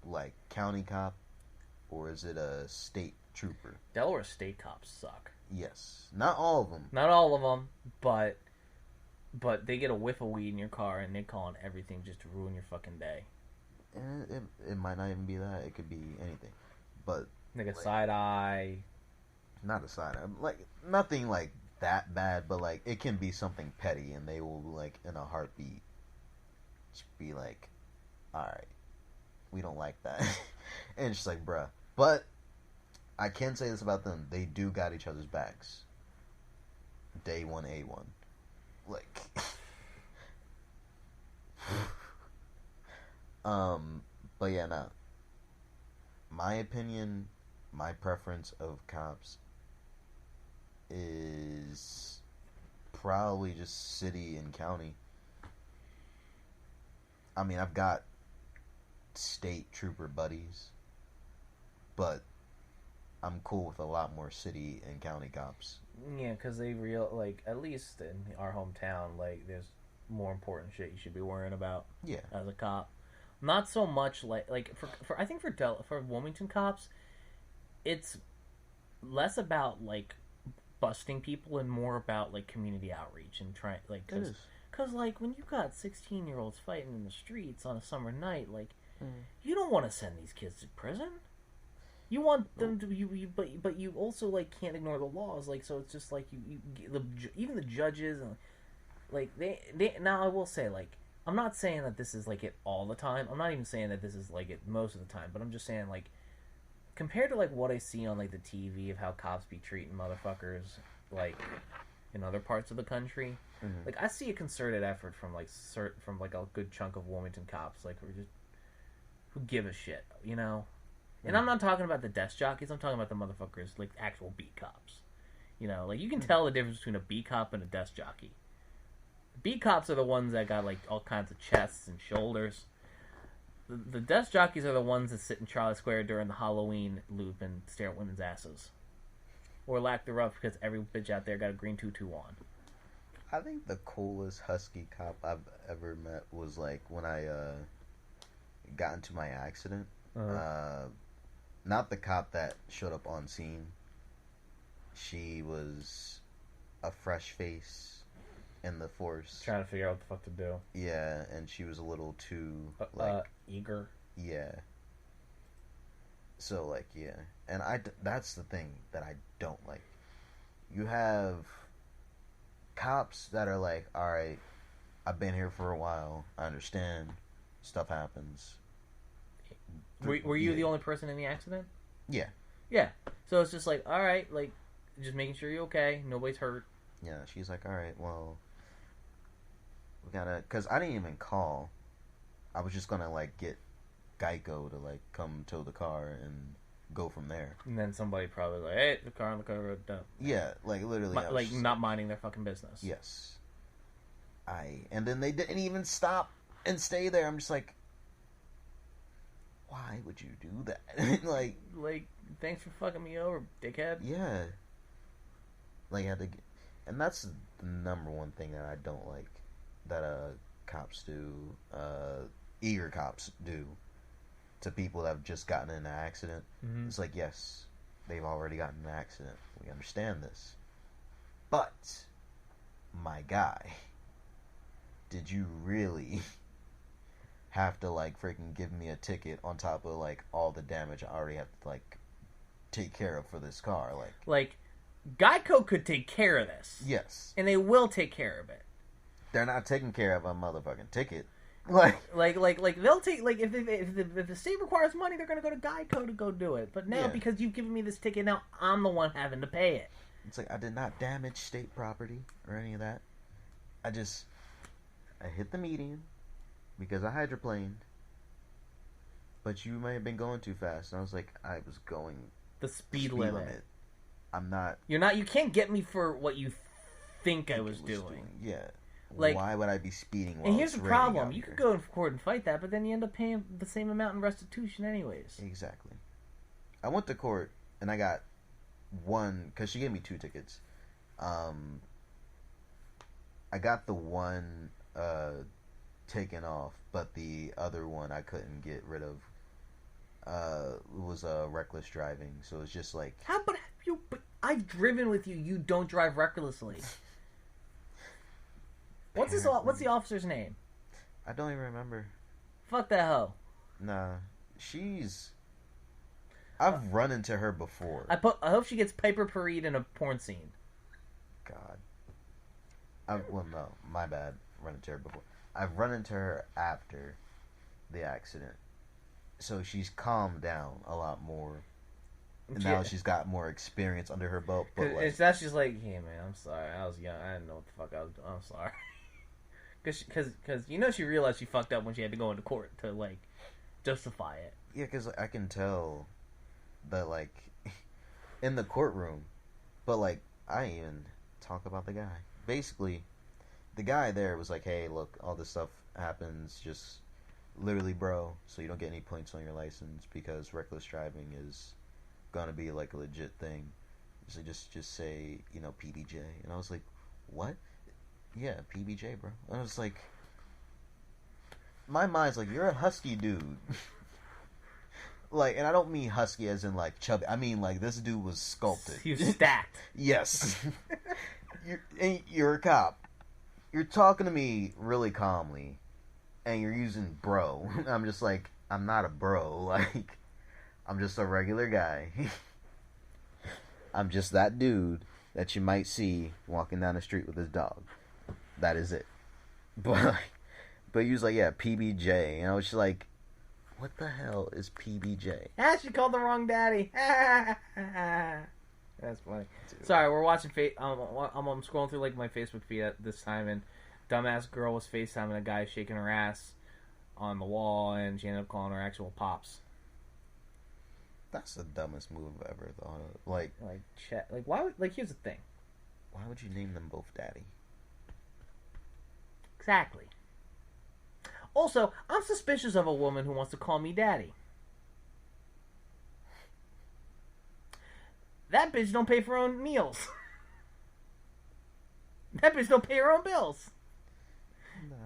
like county cop? Or is it a state trooper? Delaware state cops suck. Yes. Not all of them. Not all of them, but they get a whiff of weed in your car and they call on everything just to ruin your fucking day. It might not even be that. It could be anything. But like a side eye. Not a side eye. Like nothing like that bad, but like it can be something petty and they will like in a heartbeat just be like, alright, we don't like that. And it's just like, bruh. But I can say this about them. They do got each other's backs. Day 1A1. Like but yeah, no. My opinion, my preference of cops is probably just city and county. I mean, I've got state trooper buddies, but I'm cool with a lot more city and county cops. Yeah, because they at least in our hometown, like, there's more important shit you should be worrying about. Yeah. As a cop. Not so much for I think for Wilmington cops, it's less about, like, busting people and more about, like, community outreach and trying, like, because, like, when you got 16-year-olds fighting in the streets on a summer night, like, you don't want to send these kids to prison. You want them to, but you also, like, can't ignore the laws, like, so it's just, like, even the judges, and, like, they now I will say, like, I'm not saying that this is, like, it all the time. I'm not even saying that this is, like, it most of the time, but I'm just saying, like, compared to, like, what I see on, like, the TV of how cops be treating motherfuckers, like, in other parts of the country, like, I see a concerted effort from a good chunk of Wilmington cops, like, who give a shit, you know? And I'm not talking about the desk jockeys, I'm talking about the motherfuckers, like, actual beat cops. You know, like, you can tell the difference between a beat cop and a desk jockey. Beat cops are the ones that got, like, all kinds of chests and shoulders. The desk jockeys are the ones that sit in Charlie Square during the Halloween loop and stare at women's asses. Or lack thereof, because every bitch out there got a green tutu on. I think the coolest husky cop I've ever met was, like, when I got into my accident. Not the cop that showed up on scene. She was a fresh face in the force. Trying to figure out what the fuck to do. Yeah, and she was a little too, eager. Yeah. So, like, yeah. And that's the thing that I don't like. You have cops that are like, alright, I've been here for a while. I understand. Stuff happens. Were you the only person in the accident? Yeah. Yeah. So it's just like, alright, like, just making sure you're okay. Nobody's hurt. Yeah, she's like, alright, well, we gotta... Because I didn't even call. I was just gonna, like, get Geico to, like, come tow the car and go from there. And then somebody probably like, hey, the car on the road, dump. Yeah, like, literally. Like, not minding their fucking business. Yes. And then they didn't even stop and stay there. I'm just like, why would you do that? like, thanks for fucking me over, dickhead. Yeah. Like, I had to... And that's the number one thing that I don't like that cops do, eager cops do to people that have just gotten in an accident. Mm-hmm. It's like, yes, they've already gotten in an accident. We understand this. But, my guy, did you really have to, like, freaking give me a ticket on top of, like, all the damage I already have to, like, take care of for this car? Like, Geico could take care of this. Yes. And they will take care of it. They're not taking care of a motherfucking ticket. Like they'll take, like, if the state requires money, they're gonna go to Geico to go do it. But now, because you've given me this ticket, now I'm the one having to pay it. It's like, I did not damage state property or any of that. I hit the median because I hydroplaned. But you may have been going too fast. And I was like, I was going the speed limit. I'm not. You can't get me for what you think I was doing. Yeah. Like, why would I be speeding while and here's it's the problem. here? You could go in court and fight that, but then you end up paying the same amount in restitution anyways. Exactly. I went to court, and I got one, because she gave me 2 tickets. I got the one taken off, but the other one I couldn't get rid of. It was reckless driving, so it's just like... But I've driven with you. You don't drive recklessly. What's the officer's name? I don't even remember. Fuck that hoe. Nah, I've run into her before. I hope she gets Piper Parried in a porn scene. God. Well, no, my bad. Run into her before. I've run into her after the accident, so she's calmed down a lot more. And now she's got more experience under her belt. But it's not just like, hey man, I'm sorry. I was young. I didn't know what the fuck I was doing. I'm sorry. Because she realized she fucked up when she had to go into court to, like, justify it. Yeah, because I can tell that, like, in the courtroom. But, like, I didn't even talk about the guy. Basically, the guy there was like, hey, look, all this stuff happens, just literally, bro, so you don't get any points on your license because reckless driving is gonna be, like, a legit thing. So just say, you know, PBJ. And I was like, what? Yeah, PBJ, bro. And I was like, my mind's like, you're a husky dude. Like, and I don't mean husky as in, like, chubby. I mean, like, this dude was sculpted. He was stacked. Yes. You're a cop. You're talking to me really calmly, and you're using bro. I'm just like, I'm not a bro. Like, I'm just a regular guy. I'm just that dude that you might see walking down the street with his dog. That is it. But he was like, yeah, PBJ. And I was just like, what the hell is PBJ? Ah, she called the wrong daddy. That's funny. Dude. Sorry, we're watching. I'm scrolling through like my Facebook feed at this time, and dumbass girl was FaceTiming a guy shaking her ass on the wall, and she ended up calling her actual pops. That's the dumbest move I've ever thought of. Like why would, like, here's the thing. Why would you name them both daddy? Exactly. Also, I'm suspicious of a woman who wants to call me daddy. That bitch don't pay for her own meals. That bitch don't pay her own bills. No.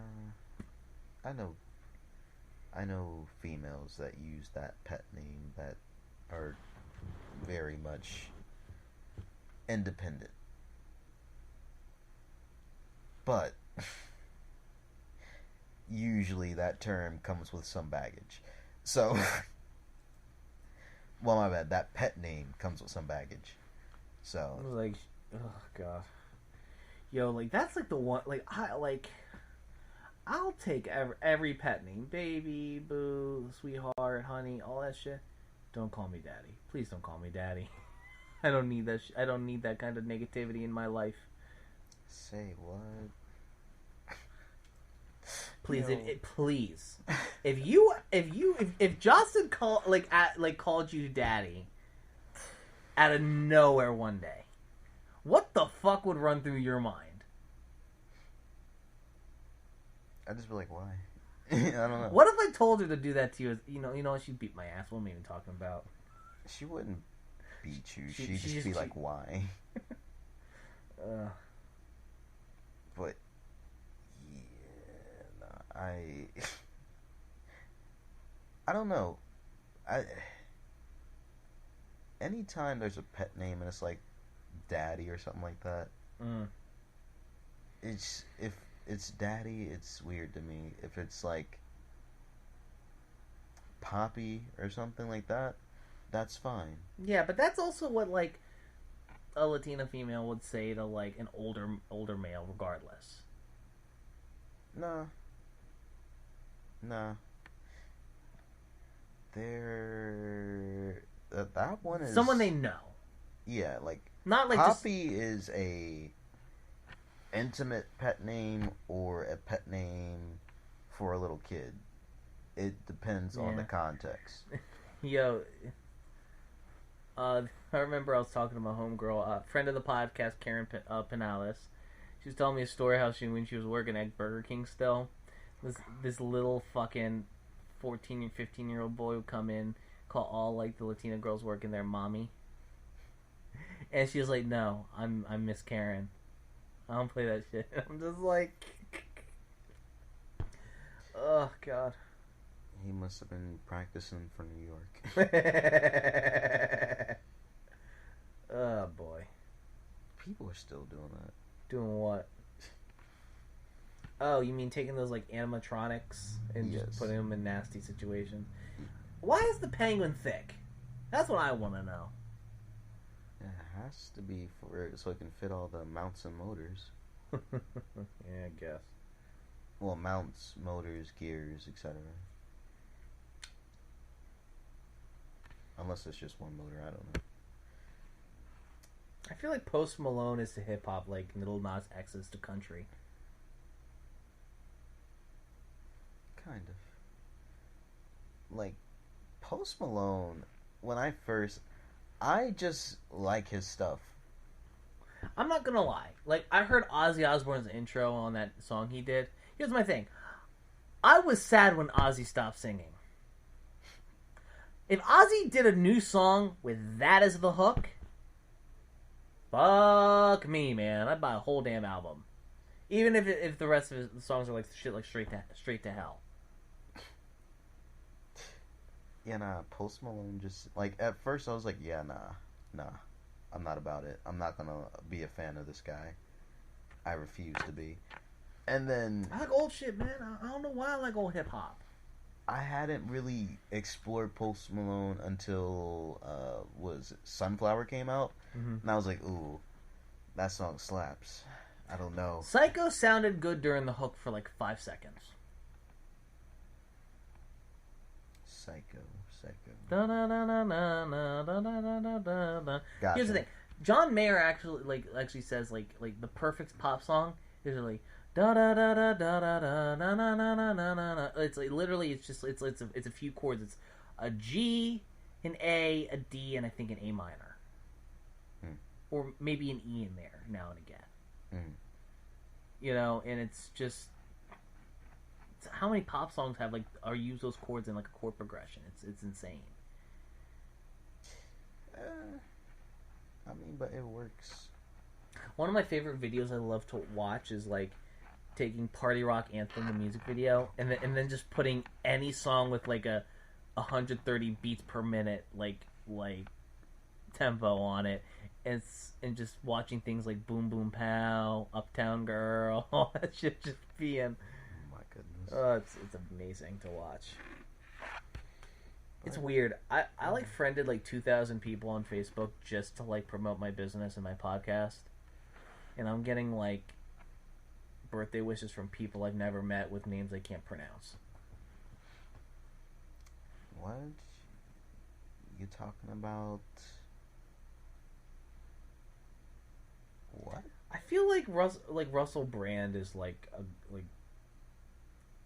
I know females that use that pet name that are very much independent. But usually that term comes with some baggage. So, well, my bad. That pet name comes with some baggage. So, I was like, oh god, yo, like that's like the one. I'll take every pet name, baby, boo, sweetheart, honey, all that shit. Don't call me daddy. Please don't call me daddy. I don't need that. I don't need that kind of negativity in my life. Say what? Please, please. If Justin called you daddy out of nowhere one day, what the fuck would run through your mind? I'd just be like, why? I don't know. What if I told her to do that to you? You know, she'd beat my ass. What am I even talking about? She wouldn't beat you. She'd just be like, why? But yeah, no, I don't know. Anytime there's a pet name and it's like daddy or something like that, if it's daddy, it's weird to me. If it's like Poppy or something like that, that's fine. Yeah, but that's also what like a Latina female would say to like an older male, regardless. Nah. That one is someone they know. Yeah, like not like Poppy is a intimate pet name or a pet name for a little kid. It depends on the context. Yo, I remember I was talking to my homegirl, friend of the podcast, Karen Pinales. She was telling me a story how when she was working at Burger King still, this little fucking 14 or 15-year-old boy would come in, call all like the Latina girls working there mommy. And she was like, no, I'm Miss Karen. I don't play that shit. I'm just like, oh god. He must have been practicing for New York. Oh boy. People are still doing that. Doing what? Oh, you mean taking those like animatronics and just putting them in nasty situations? Why is the penguin thick? That's what I want to know. It has to be so it can fit all the mounts and motors. Yeah, I guess. Well, mounts, motors, gears, etc. Unless it's just one motor, I don't know. I feel like Post Malone is to hip hop like Lil Nas X is to country. Kind of. Like, Post Malone, when I first... I just like his stuff. I'm not gonna lie. Like, I heard Ozzy Osbourne's intro on that song he did. Here's my thing. I was sad when Ozzy stopped singing. If Ozzy did a new song with that as the hook, fuck me, man. I'd buy a whole damn album. Even if the rest of his songs are like shit like straight to hell. Yeah, nah, Post Malone just, like, at first I was like, yeah, nah, I'm not about it. I'm not gonna be a fan of this guy. I refuse to be. And then... I like old shit, man. I don't know why I like old hip-hop. I hadn't really explored Post Malone until, Sunflower came out. Mm-hmm. And I was like, ooh, that song slaps. I don't know. Psycho sounded good during the hook for like 5 seconds. Psycho. Gotcha. Here's the thing. John Mayer actually says like the perfect pop song is like da da da da da da da da da da da da. It's like literally it's a few chords. It's a G, an A, a D, and I think an A minor, or maybe an E in there now and again. You know, and it's just. How many pop songs have or use those chords in like a chord progression? It's insane. I mean, but it works. One of my favorite videos I love to watch is like taking Party Rock Anthem, the music video, and then just putting any song with like a 130 beats per minute like tempo on it, and just watching things like Boom Boom Pow, Uptown Girl, all that shit just being. Oh, it's amazing to watch. It's weird. I like friended like 2,000 people on Facebook just to like promote my business and my podcast, and I'm getting like birthday wishes from people I've never met with names I can't pronounce. What? You talking about? What? I feel like Russell Brand is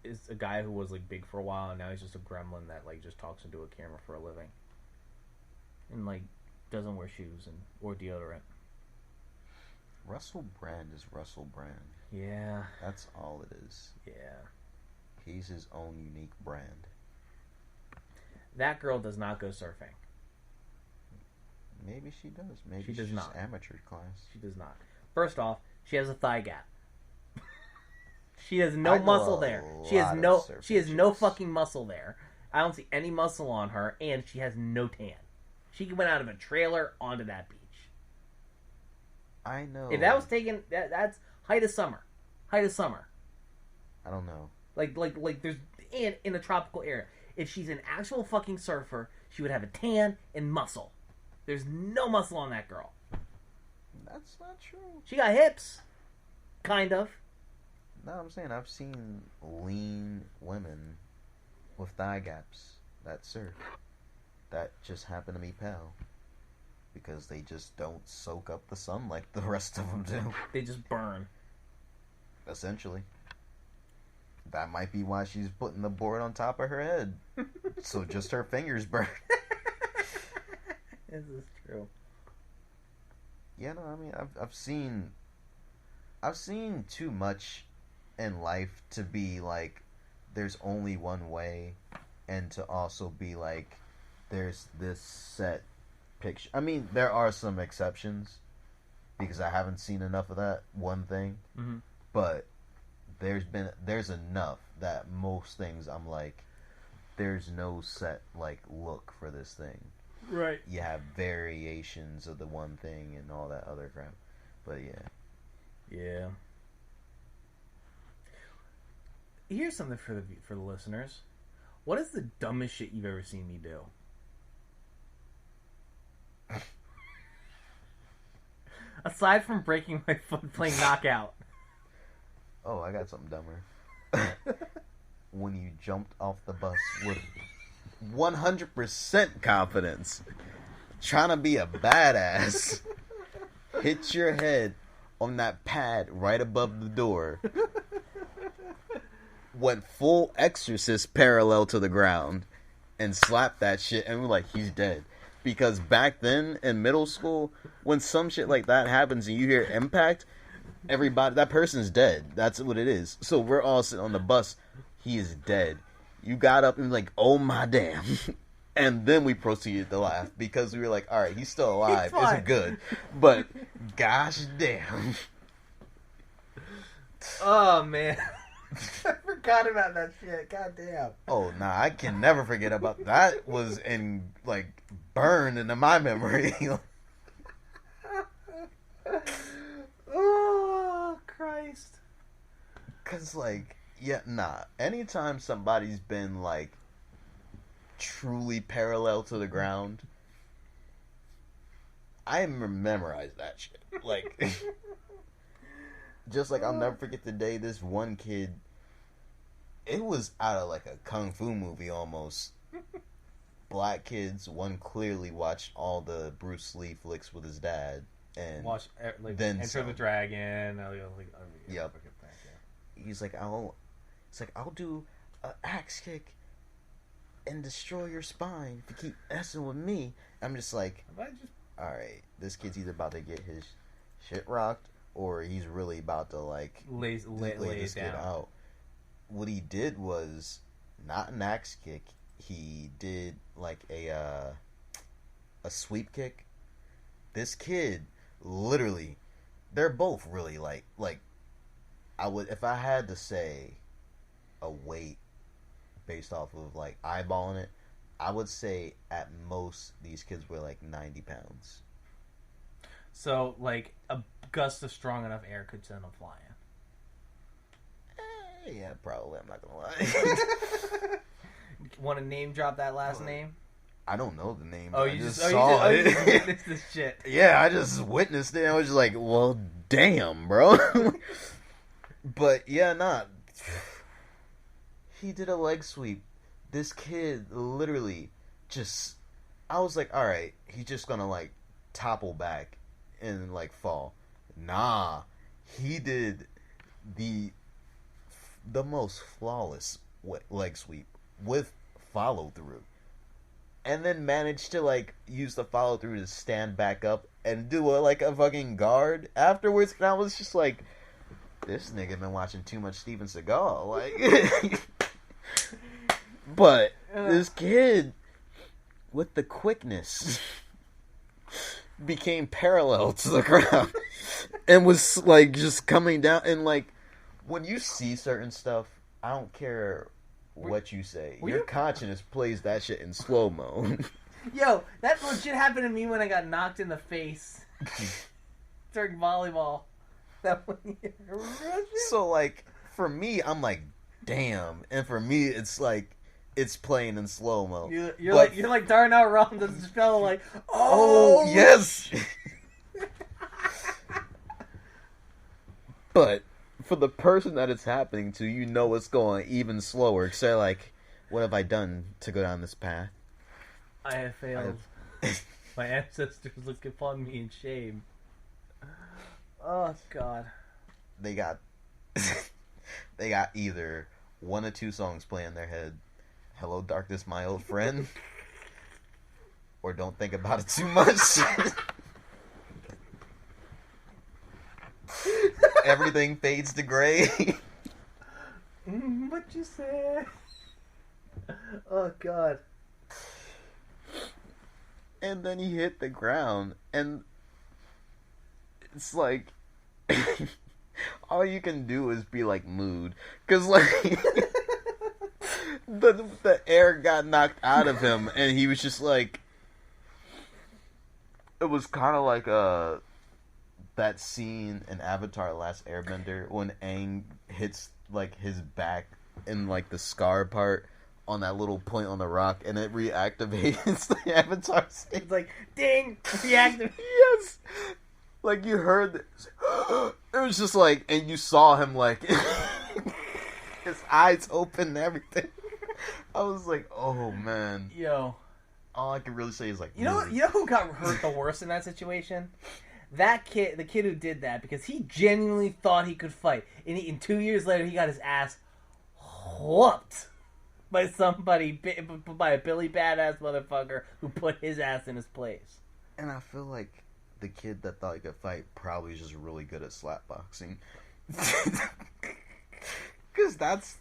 is a guy who was like big for a while, and now he's just a gremlin that like just talks into a camera for a living, and like doesn't wear shoes or deodorant. Russell Brand is Russell Brand. Yeah, that's all it is. Yeah, he's his own unique brand. That girl does not go surfing. Maybe she does. Maybe she does not. Amateur class. She does not. First off, she has a thigh gap. She has no muscle there. She has no fucking muscle there. I don't see any muscle on her, and she has no tan. She went out of a trailer onto that beach. I know. If that was taken, that's height of summer. Height of summer. I don't know. Like there's in a tropical area. If she's an actual fucking surfer, she would have a tan and muscle. There's no muscle on that girl. That's not true. She got hips. Kind of. No, I'm saying I've seen lean women with thigh gaps that surf. That just happen to be pale. Because they just don't soak up the sun like the rest of them do. They just burn. Essentially. That might be why she's putting the board on top of her head. So just her fingers burn. This is true. Yeah, no, I mean, I've seen too much in life to be like, there's only one way, and to also be like, there's this set picture. I mean, there are some exceptions, because I haven't seen enough of that one thing, but there's enough that most things I'm like, there's no set like look for this thing. Right. You have variations of the one thing and all that other crap. But yeah. Yeah. Here's something for the listeners. What is the dumbest shit you've ever seen me do? Aside from breaking my foot playing Knockout. Oh, I got something dumber. When you jumped off the bus with 100% confidence, trying to be a badass, hit your head on that pad right above the door, went full Exorcist parallel to the ground, and slapped that shit, and we're like, he's dead. Because back then in middle school, when some shit like that happens and you hear impact, everybody, that person's dead. That's what it is. So we're all sitting on the bus. He is dead. You got up and like, oh my damn. And then we proceeded to laugh because we were like, all right, he's still alive. It's good. But gosh damn. Oh, man. I forgot about that shit. God damn. Oh, nah, I can never forget about that. Was burned into my memory. Oh, Christ. Because, anytime somebody's been, truly parallel to the ground, I memorize that shit. Just I'll never forget the day this one kid, it was out of a kung fu movie almost. Black kids, one clearly watched all the Bruce Lee flicks with his dad, and watch then Enter the Dragon. Yep. He's I'll do an axe kick and destroy your spine if you keep messing with me. I'm just all right, this kid's either about to get his shit rocked or he's really about to lay this kid out. What he did was not an axe kick. He did a sweep kick. This kid literally, they're both really I would, if I had to say a weight based off of eyeballing it, I would say at most these kids were 90 pounds. So a gust of strong enough air could send them flying. Yeah, probably. I'm not gonna lie. Want to name drop that last name? I don't know the name. Oh, you just saw it. You just witnessed this shit. Yeah, I just witnessed it. I was just well, damn, bro. But yeah, he did a leg sweep. This kid literally just, I was all right, he's just gonna topple back and fall. Nah, he did the most flawless leg sweep with follow through, and then managed to use the follow through to stand back up and do a fucking guard afterwards. And I was just this nigga been watching too much Steven Seagal. But this kid with the quickness became parallel to the ground and was just coming down. And when you see certain stuff, I don't care what you say, your conscience plays that shit in slow-mo. Yo, that legit happened to me when I got knocked in the face during volleyball. That 1 year. So for me, I'm damn, and for me it's it's playing in slow-mo. You're like Darnell Rum, this fellow oh yes. But for the person that it's happening to, it's going even slower. So what have I done to go down this path? I have failed. My ancestors look upon me in shame. Oh God. They got either one or two songs playing in their head. Hello Darkness, My Old Friend. Or Don't Think About It Too Much. Everything Fades to Gray. What you say? Oh God. And then he hit the ground, and it's all you can do is be mood, because the air got knocked out of him, and he was just it was kind of that scene in Avatar: Last Airbender when Aang hits his back in the scar part on that little point on the rock, and it reactivates the Avatar state. It's ding, reactivate. Yes, you heard this. It was just and you saw him his eyes open and everything. I was oh man. Yo, all I can really say is you know who got hurt the worst in that situation? That kid, the kid who did that, because he genuinely thought he could fight, and 2 years later he got his ass whooped by somebody, by a Billy Badass motherfucker who put his ass in his place. And I feel like the kid that thought he could fight probably is just really good at slapboxing. Because that's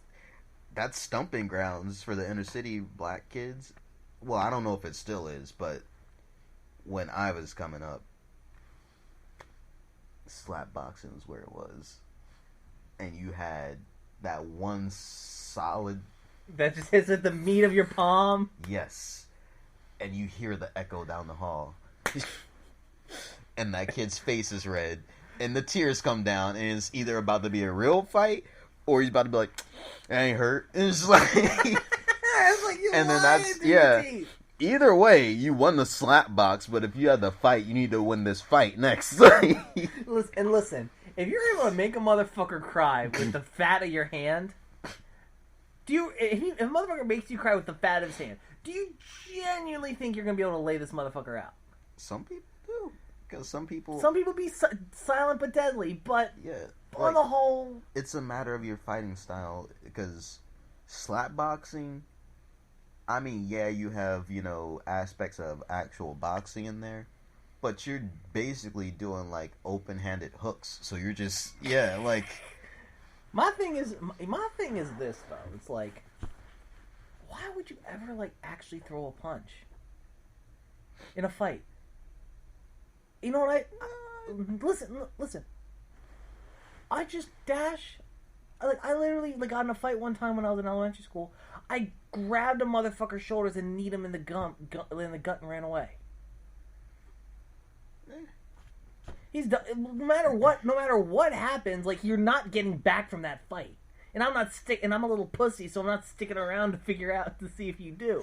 stumping grounds for the inner city black kids. Well, I don't know if it still is, but when I was coming up, slapboxing was where it was. And you had that one solid... That just hits at the meat of your palm? Yes. And you hear the echo down the hall. And that kid's face is red. And the tears come down, and it's either about to be a real fight, or he's about to be like, I ain't hurt. And it's like... It's like, and then that's... Yeah. Either way, you won the slap box, but if you had the fight, you need to win this fight next. Listen, if you're able to make a motherfucker cry with the fat of your hand, if a motherfucker makes you cry with the fat of his hand, do you genuinely think you're going to be able to lay this motherfucker out? Some people do. Because some people be silent but deadly, but yeah, on the whole... It's a matter of your fighting style, because slap boxing... I mean, yeah, you have, aspects of actual boxing in there, but you're basically doing, open-handed hooks, so you're just, My thing is this, though. It's like, why would you ever, actually throw a punch in a fight? You know what listen. I just dash... I literally got in a fight one time when I was in elementary school. I grabbed a motherfucker's shoulders and kneed him in the gut and ran away. He's done. No matter what happens, you're not getting back from that fight. And I'm a little pussy, so I'm not sticking around to figure out to see if you do.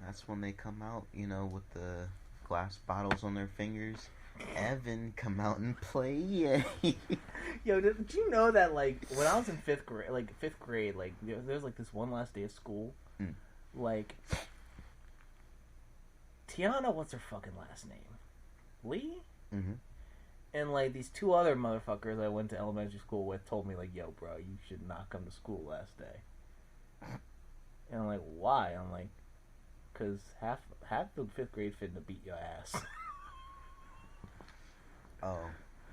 That's when they come out, with the glass bottles on their fingers. Evan, come out and play, yay. Yo, did you know that, when I was in fifth grade, there was, this one last day of school, Tiana, what's her fucking last name? Lee? Mm-hmm. And, these two other motherfuckers I went to elementary school with told me, yo, bro, you should not come to school last day. And I'm like, why? I'm like, because half the fifth grade fitting to beat your ass. Oh,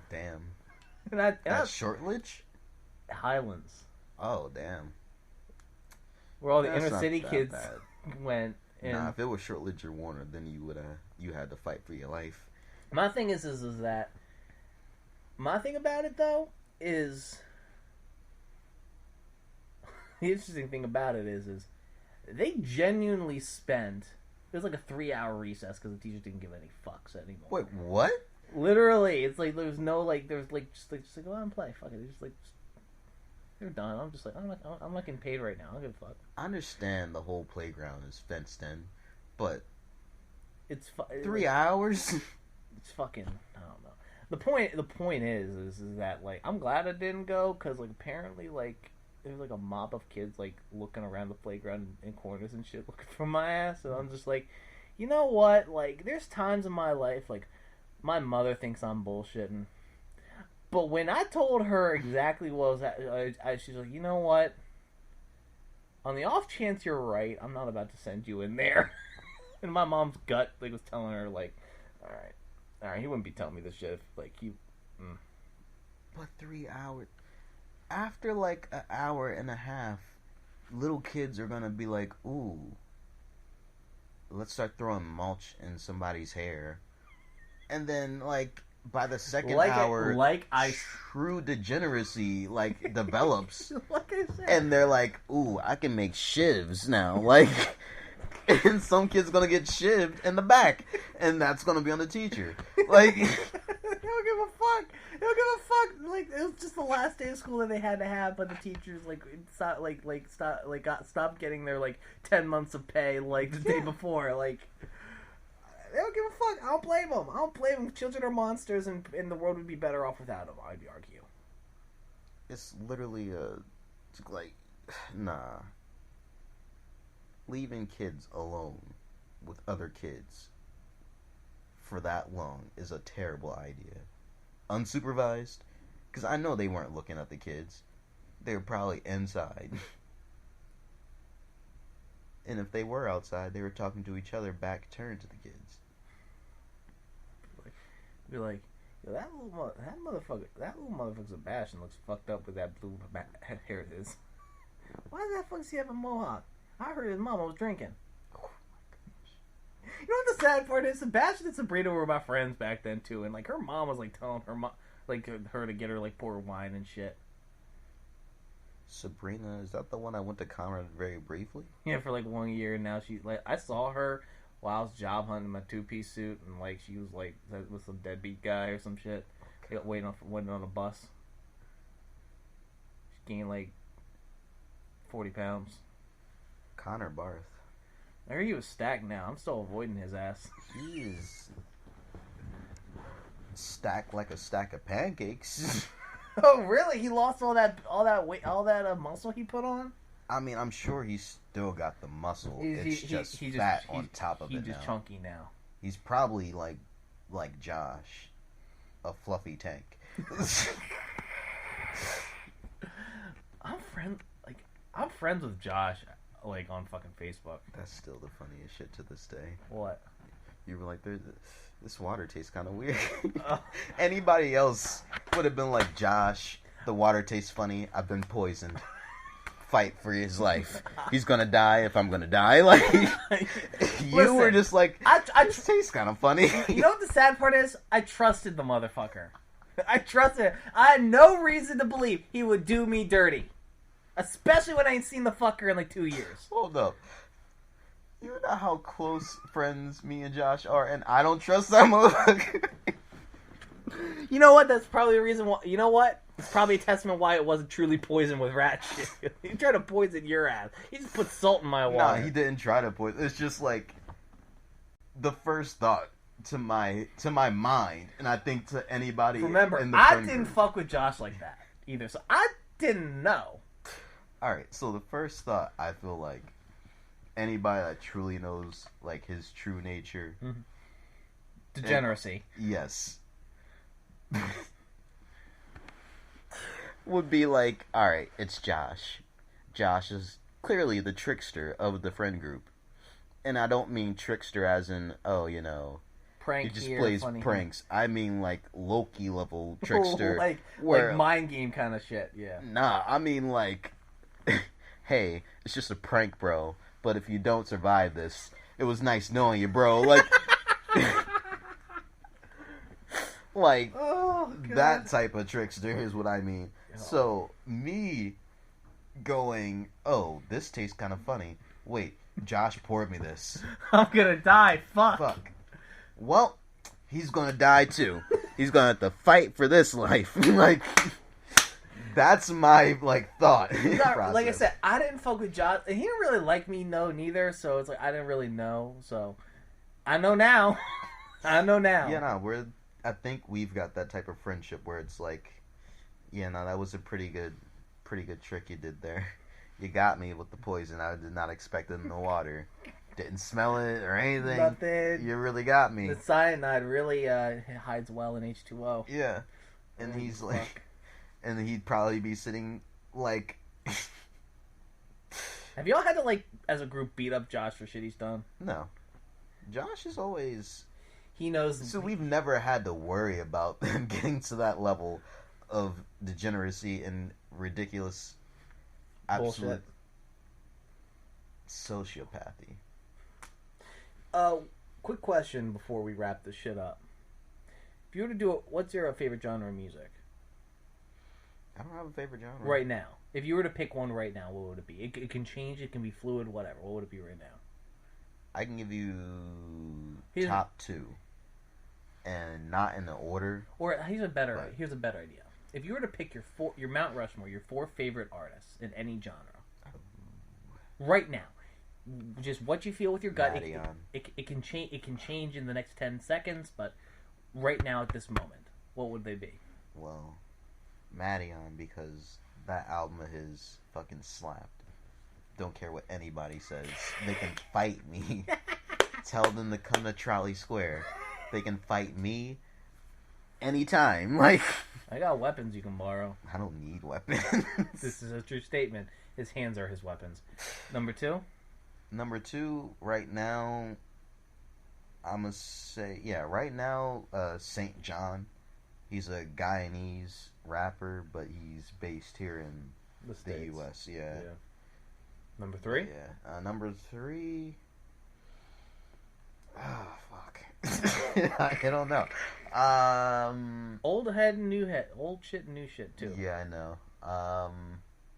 damn. That's Shortledge? Highlands. Oh, damn. Where all the inner city kids went. And nah, if it was Shortledge or Warner, then you had to fight for your life. My thing is that my thing about it though is the interesting thing about it is they genuinely spent. There's a 3-hour recess because the teachers didn't give any fucks anymore. Wait, what? Literally, it's there's no there's just go out and play. Fuck it, they're done. I'm just I'm not getting paid right now. I don't give a fuck. I understand the whole playground is fenced in, but it's 3 hours. It's fucking, I don't know. The point is that I'm glad I didn't go because apparently there's a mob of kids looking around the playground in corners and shit looking for my ass, and I'm just you know what? There's times in my life my mother thinks I'm bullshitting. But when I told her exactly what was she's like, you know what? On the off chance you're right, I'm not about to send you in there. And my mom's gut was telling her alright, he wouldn't be telling me this shit if you. But 3 hours after an hour and a half, little kids are gonna be ooh, let's start throwing mulch in somebody's hair. And then, by the second hour, true degeneracy, develops. Like I said. And they're ooh, I can make shivs now. And some kid's gonna get shivved in the back. And that's gonna be on the teacher. They don't give a fuck. They don't give a fuck. It was just the last day of school that they had to have, but the teachers, stopped getting their, 10 months of pay, the day before. They don't give a fuck. I don't blame them. I don't blame them. Children are monsters, and the world would be better off without them, I'd argue. It's literally nah. Leaving kids alone with other kids for that long is a terrible idea. Unsupervised, because I know they weren't looking at the kids. They were probably inside. And if they were outside, they were talking to each other back turned to the kids. Be like, yo, that little motherfucker Sebastian looks fucked up with that blue hair of his. Why does that fuck he have a mohawk? I heard his mama was drinking. Oh my gosh. You know what the sad part is? Sebastian and Sabrina were my friends back then too, and like her mom was like telling her to get her like pour wine and shit. Sabrina, is that the one I went to Conrad very briefly? Yeah, for like 1 year, and now she's like, I saw her while I was job hunting my 2-piece suit, and like she was like with some deadbeat guy or some shit. Okay. Waiting on a bus. She gained like 40 pounds. Connor Barth. I heard he was stacked now. I'm still avoiding his ass. He is stacked like a stack of pancakes. Oh, really? He lost all that weight, all that muscle he put on? I mean, I'm sure he's still got the muscle. It's just fat on top of it now. He's just chunky now. He's probably like Josh, a fluffy tank. I'm friends with Josh, like on fucking Facebook. That's still the funniest shit to this day. What? You were like, this water tastes kind of weird. Anybody else would have been like, Josh, the water tastes funny. I've been poisoned. Fight for his life. He's gonna die if I'm gonna die. Like, you were just like, this tastes kind of funny. You know what the sad part is? I trusted the motherfucker. I trusted him. I had no reason to believe he would do me dirty. Especially when I ain't seen the fucker in like 2 years. Hold up. You know how close friends me and Josh are, and I don't trust that motherfucker. You know what? That's probably the reason why. You know what? It's probably a testament why it wasn't truly poisoned with rat shit. He tried to poison your ass. He just put salt in my water. Nah, he didn't try to poison. It's just like the first thought to my mind, and I think to anybody. Remember, in the I didn't fuck with Josh like that either, so I didn't know. All right, so the first thought, I feel like anybody that truly knows like his true nature, degeneracy. Yes. Would be like, all right, it's Josh. Josh is clearly the trickster of the friend group. And I don't mean trickster as in, prank he just here, plays funny pranks. Here. I mean like Loki level trickster. like mind game kind of shit, yeah. Nah, I mean like, hey, it's just a prank, bro. But if you don't survive this, it was nice knowing you, bro. Like, like that type of trickster is what I mean. So, me going, oh, this tastes kind of funny. Wait, Josh poured me this. I'm gonna die. Fuck. Well, he's gonna die too. He's gonna have to fight for this life. Like, that's my, like, thought process. Like I said, I didn't fuck with Josh. And he didn't really like me, neither. So, it's like, I didn't really know. So, I know now. I know now. Yeah, no, I think we've got that type of friendship where it's like, yeah, no, that was a pretty good trick you did there. You got me with the poison. I did not expect it in the water. Didn't smell it or anything. Nothing. You really got me. The cyanide really hides well in H2O. Yeah. And he's like, and he'd probably be sitting like. Have y'all had to, like, as a group, beat up Josh for shit he's done? No. Josh is always. He knows. So we've never had to worry about them getting to that level of degeneracy and ridiculous, absolute sociopathy. Quick question before we wrap this shit up. If you were to do it, what's your favorite genre of music? I don't have a favorite genre. Right now. If you were to pick one right now, what would it be? It can change, it can be fluid, whatever. What would it be right now? I can give you top two. And not in the order. Or here's a better idea. If you were to pick your Mt.Rushmore, your 4 favorite artists in any genre, right now, just what you feel with your gut. It can change. It can change in the next 10 seconds, but right now at this moment, what would they be? Well, Madion, because that album of his fucking slapped. Don't care what anybody says. They can fight me. Tell them to come to Trolley Square. They can fight me anytime. Like, I got weapons you can borrow. I don't need weapons. This is a true statement. His hands are his weapons. Number 2? Number 2, right now, I'm gonna say, right now, St. John. He's a Guyanese rapper, but he's based here in the U.S. Yeah. Number 3? Yeah. Number 3. Oh, fuck. I don't know. Old head and new head. Old shit and new shit, too. Yeah, I know.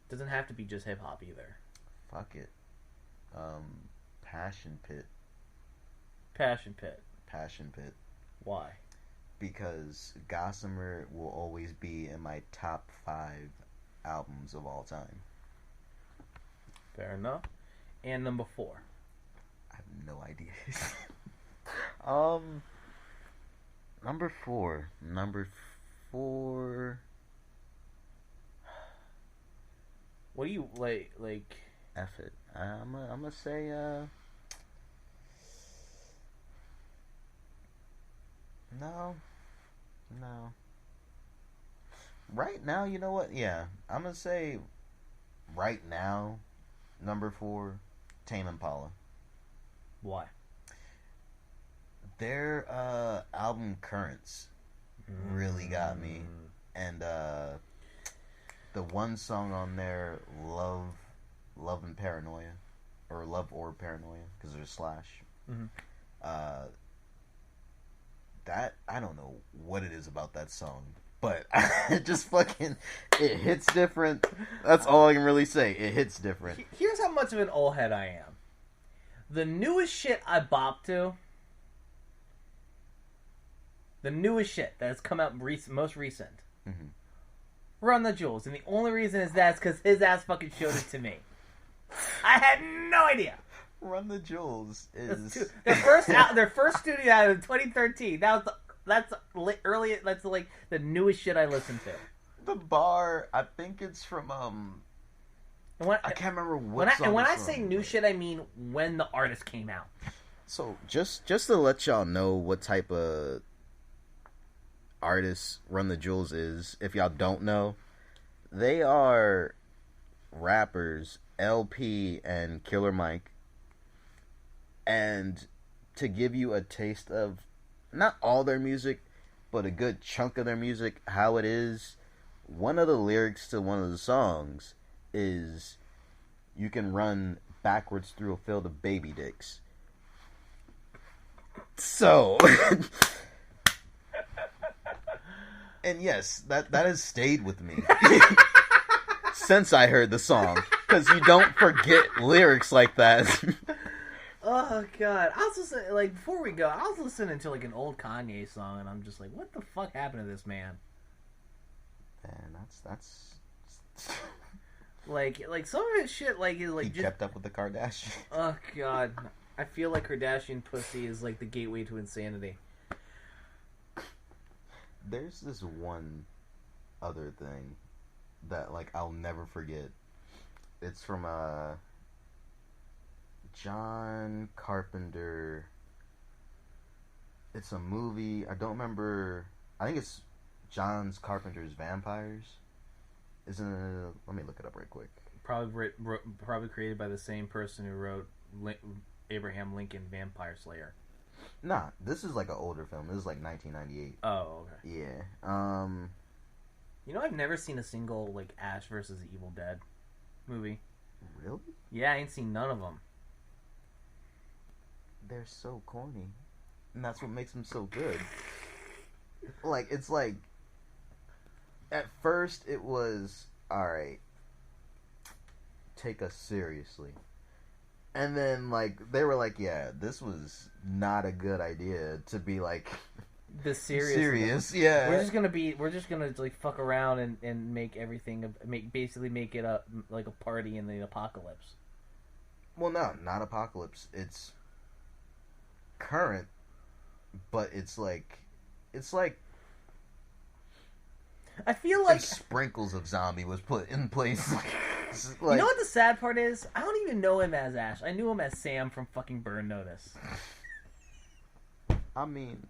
Doesn't have to be just hip-hop, either. Fuck it. Passion Pit. Passion Pit. Passion Pit. Why? Because Gossamer will always be in my top 5 albums of all time. Fair enough. And number 4? I have no idea. Number 4. What do you like? F it. I'm gonna say no. Right now, you know what? Yeah, I'm gonna say right now, number 4, Tame Impala. Why? Their album Currents really got me, and the one song on there, Love and Paranoia, or Love or Paranoia, because there's a slash. That, I don't know what it is about that song, but it just fucking, it hits different. That's all I can really say. It hits different. Here's how much of an old head I am. The newest shit I bop to, the newest shit that has come out most recent, Run the Jewels, and the only reason is that's because his ass fucking showed it to me. I had no idea. Run the Jewels is their first studio out in 2013. That's early. That's like the newest shit I listened to. The bar, I think it's from I can't remember what song. And when I say new shit, I mean when the artist came out. So just to let y'all know what type of artist Run the Jewels is, if y'all don't know, they are rappers LP and Killer Mike. And to give you a taste of not all their music, but a good chunk of their music, how it is, one of the lyrics to one of the songs is, you can run backwards through a field of baby dicks. So, and yes, that has stayed with me since I heard the song, because you don't forget lyrics like that. Oh god! I was listening, like, before we go, I was listening to like an old Kanye song, and I'm just like, what the fuck happened to this man? Man, that's like some of his shit, like, is like he just kept up with the Kardashians. Oh god, I feel like Kardashian pussy is like the gateway to insanity. There's this one other thing that, like, I'll never forget. It's from John Carpenter. It's a movie. I don't remember. I think it's John Carpenter's Vampires. Isn't it? Let me look it up right quick. Probably created by the same person who wrote Abraham Lincoln Vampire Slayer. Nah, this is like an older film. This is like 1998. Oh, okay. Yeah. You know, I've never seen a single like Ash versus the Evil Dead movie. Really? Yeah, I ain't seen none of them. They're so corny, and that's what makes them so good. Like, it's like, at first it was, alright, take us seriously. And then, like, they were like, yeah, this was not a good idea to be, like, this serious. Yeah. We're just gonna like fuck around and make everything, basically make it a like a party in the apocalypse. Well, no, not apocalypse. It's current, but it's like I feel like sprinkles of zombie was put in place. Like, you know what the sad part is? I don't even know him as Ash. I knew him as Sam from fucking Burn Notice. I mean,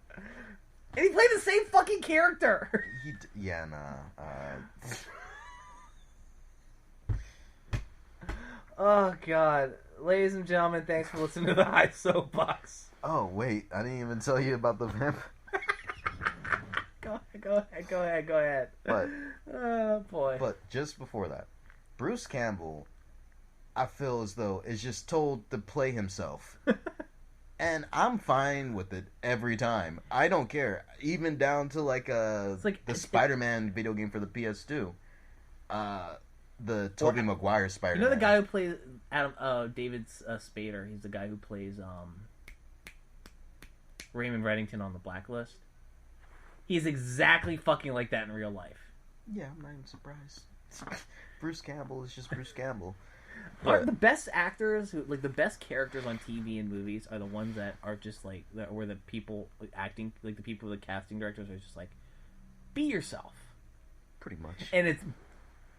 and he played the same fucking character. Yeah, nah. Oh god, ladies and gentlemen, thanks for listening to the High Soapbox. Oh, wait. I didn't even tell you about the vamp. Go ahead. But, oh, boy. But just before that, Bruce Campbell, I feel as though, is just told to play himself. And I'm fine with it every time. I don't care. Even down to the Spider-Man video game for the PS2. The Tobey Maguire Spider-Man. You know the guy who plays David Spader? He's the guy who plays Raymond Reddington on The Blacklist. He's exactly fucking like that in real life. Yeah, I'm not even surprised. Bruce Campbell is just Bruce Campbell. But the best actors, the best characters on TV and movies are the ones that are just where the people acting, the people, the casting directors are just be yourself. Pretty much. And it's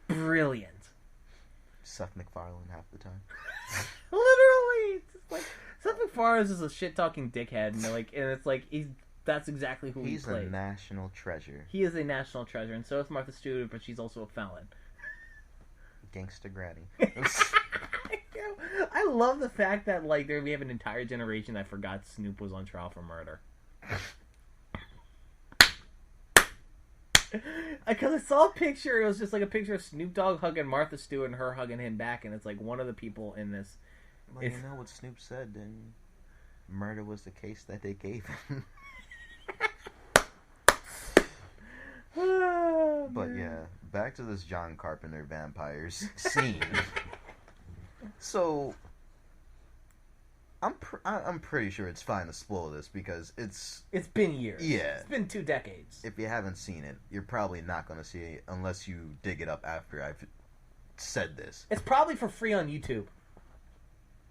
brilliant. Seth MacFarlane half the time. Literally, it's just Seth MacFarlane is a shit talking dickhead, and that's exactly who he's he plays. A national treasure. He is a national treasure, and so is Martha Stewart, but she's also a felon. Gangsta Granny. I love the fact that we have an entire generation that forgot Snoop was on trial for murder. Because I saw a picture, it was just a picture of Snoop Dogg hugging Martha Stewart and her hugging him back, and it's one of the people in this. Well, you know what Snoop said, then murder was the case that they gave him. But yeah, back to this John Carpenter vampires scene. So I'm pretty sure it's fine to spoil this because it's been years. Yeah, it's been 2 decades. If you haven't seen it, you're probably not going to see it unless you dig it up after I've said this. It's probably for free on YouTube.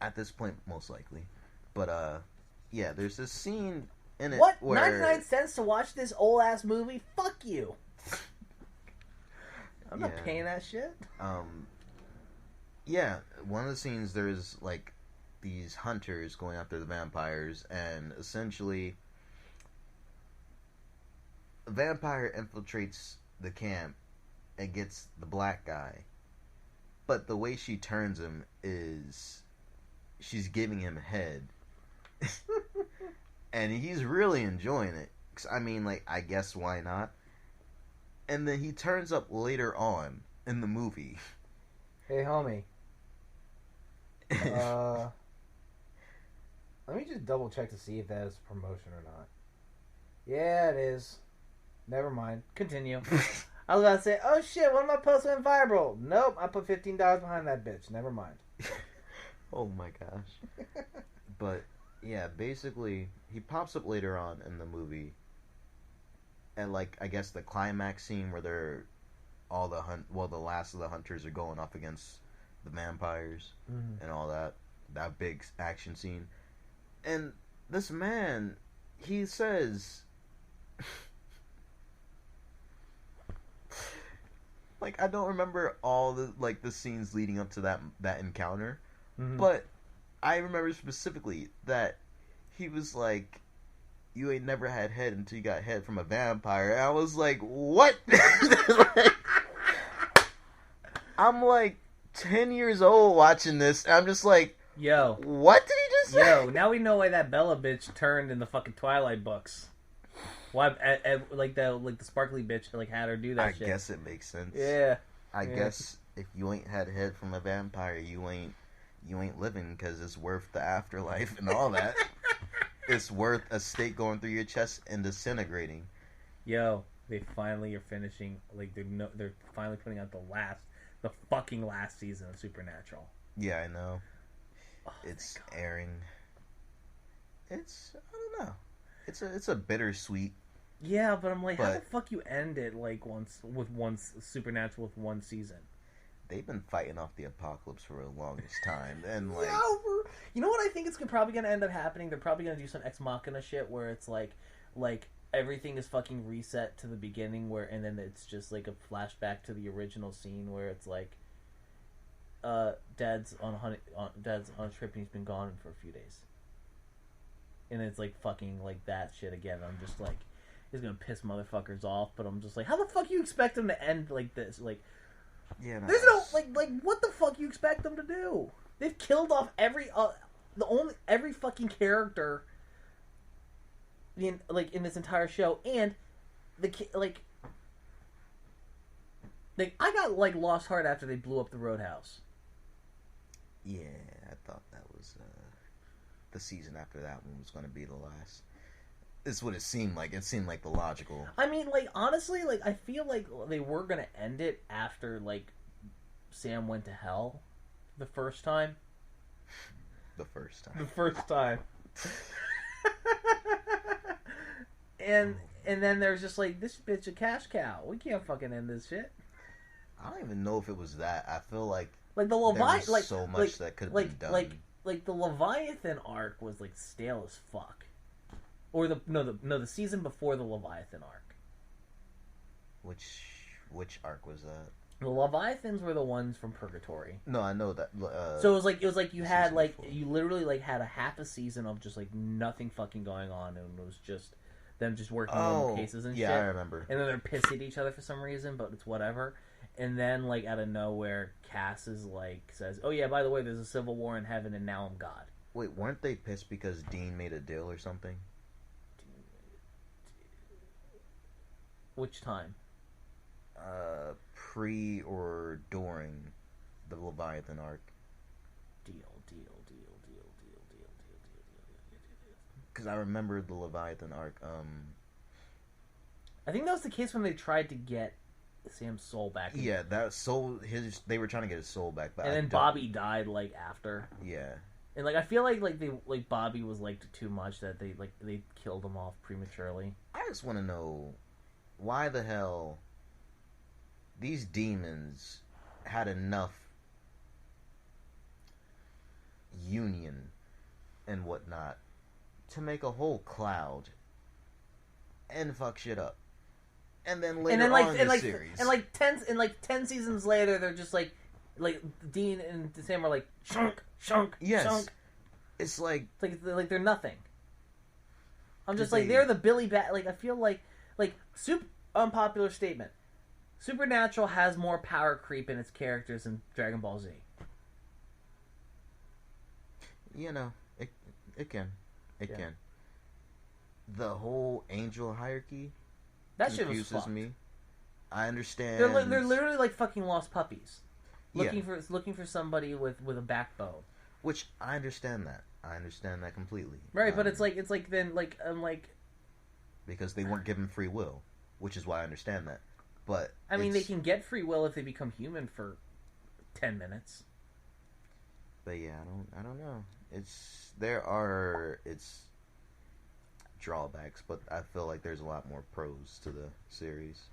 At this point, most likely. But yeah, there's this scene in it. What? Where 99 cents to watch this old ass movie? Fuck you. I'm not paying that shit. Yeah, one of the scenes there's these hunters going after the vampires, and essentially a vampire infiltrates the camp and gets the black guy. But the way she turns him is she's giving him head. And he's really enjoying it. 'Cause, I guess why not? And then he turns up later on in the movie. Hey, homie. Let me just double check to see if that is a promotion or not. Yeah, it is. Never mind. Continue. I was about to say, oh shit, one of my posts went viral. Nope, I put $15 behind that bitch. Never mind. Oh my gosh. But, yeah, basically, he pops up later on in the movie. And, I guess the climax scene where they're the last of the hunters are going up against the vampires and all that big action scene. And this man, he says, I don't remember all the the scenes leading up to that encounter, but I remember specifically that he was like, you ain't never had head until you got head from a vampire. And I was like, what? I'm 10 years old watching this, and I'm just like, yo, what did he just say? Yo, now we know why that Bella bitch turned in the fucking Twilight books. Why, the sparkly bitch had her do that shit. I guess it makes sense. Yeah. I guess if you ain't had head from a vampire, you ain't living, because it's worth the afterlife and all that. It's worth a stake going through your chest and disintegrating. Yo, they finally are finishing. They're finally putting out the fucking last season of Supernatural. Yeah, I know. Oh, it's airing. I don't know. It's a bittersweet. Yeah, but I'm how the fuck you end it with Supernatural with one season? They've been fighting off the apocalypse for the longest time, and you know what I think it's probably gonna end up happening? They're probably gonna do some Ex Machina shit where it's everything is fucking reset to the beginning, and then it's just a flashback to the original scene where it's Dad's on a trip and he's been gone for a few days, and it's fucking that shit again. I'm just he's gonna piss motherfuckers off, but I'm just how the fuck you expect them to end this? Yeah, there's no what the fuck you expect them to do? They've killed off every fucking character in this entire show, and I got lost heart after they blew up the Roadhouse. Yeah, I thought that was the season after that one was going to be the last. It's what it seemed like. It seemed like the logical. I mean, honestly, I feel like they were going to end it after Sam went to hell the first time. The first time. The first time. and then there's just this bitch a cash cow. We can't fucking end this shit. I don't even know if it was that. I feel like the Leviathan, there was so much that could have been done. The Leviathan arc was stale as fuck. Or the season before the Leviathan arc. Which arc was that? The Leviathans were the ones from Purgatory. No, I know that. So it was like you had you literally had a half a season of just nothing fucking going on, and it was just them just working on cases and shit. Yeah, I remember. And then they're pissed at each other for some reason, but it's whatever. And then out of nowhere, Cass is says, "Oh yeah, by the way, there's a civil war in heaven, and now I'm God." Wait, weren't they pissed because Dean made a deal or something? Which time? Pre or during the Leviathan arc. Deal. Because I remember the Leviathan arc. I think that was the case when they tried to get Sam's soul back. Yeah, that soul. They were trying to get his soul back, but and then Bobby died after. Yeah. And I feel like Bobby was too much that they killed him off prematurely. I just want to know why the hell these demons had enough union and whatnot to make a whole cloud and fuck shit up. And then later on in the series. And 10 seasons later, they're just Dean and Sam are shunk. Yes. Shunk. It's like they're nothing. I'm just they're the Billy Bat. I feel unpopular statement. Supernatural has more power creep in its characters than Dragon Ball Z. You know, it can. It can. The whole angel hierarchy that shit confuses me. I understand. They're literally fucking lost puppies, looking for somebody with a backbone. Which I understand that. I understand that completely. Right, but it's then because they weren't given free will, which is why I understand that. But I mean, they can get free will if they become human for 10 minutes. But yeah, I don't know. It's drawbacks, but I feel like there's a lot more pros to the series.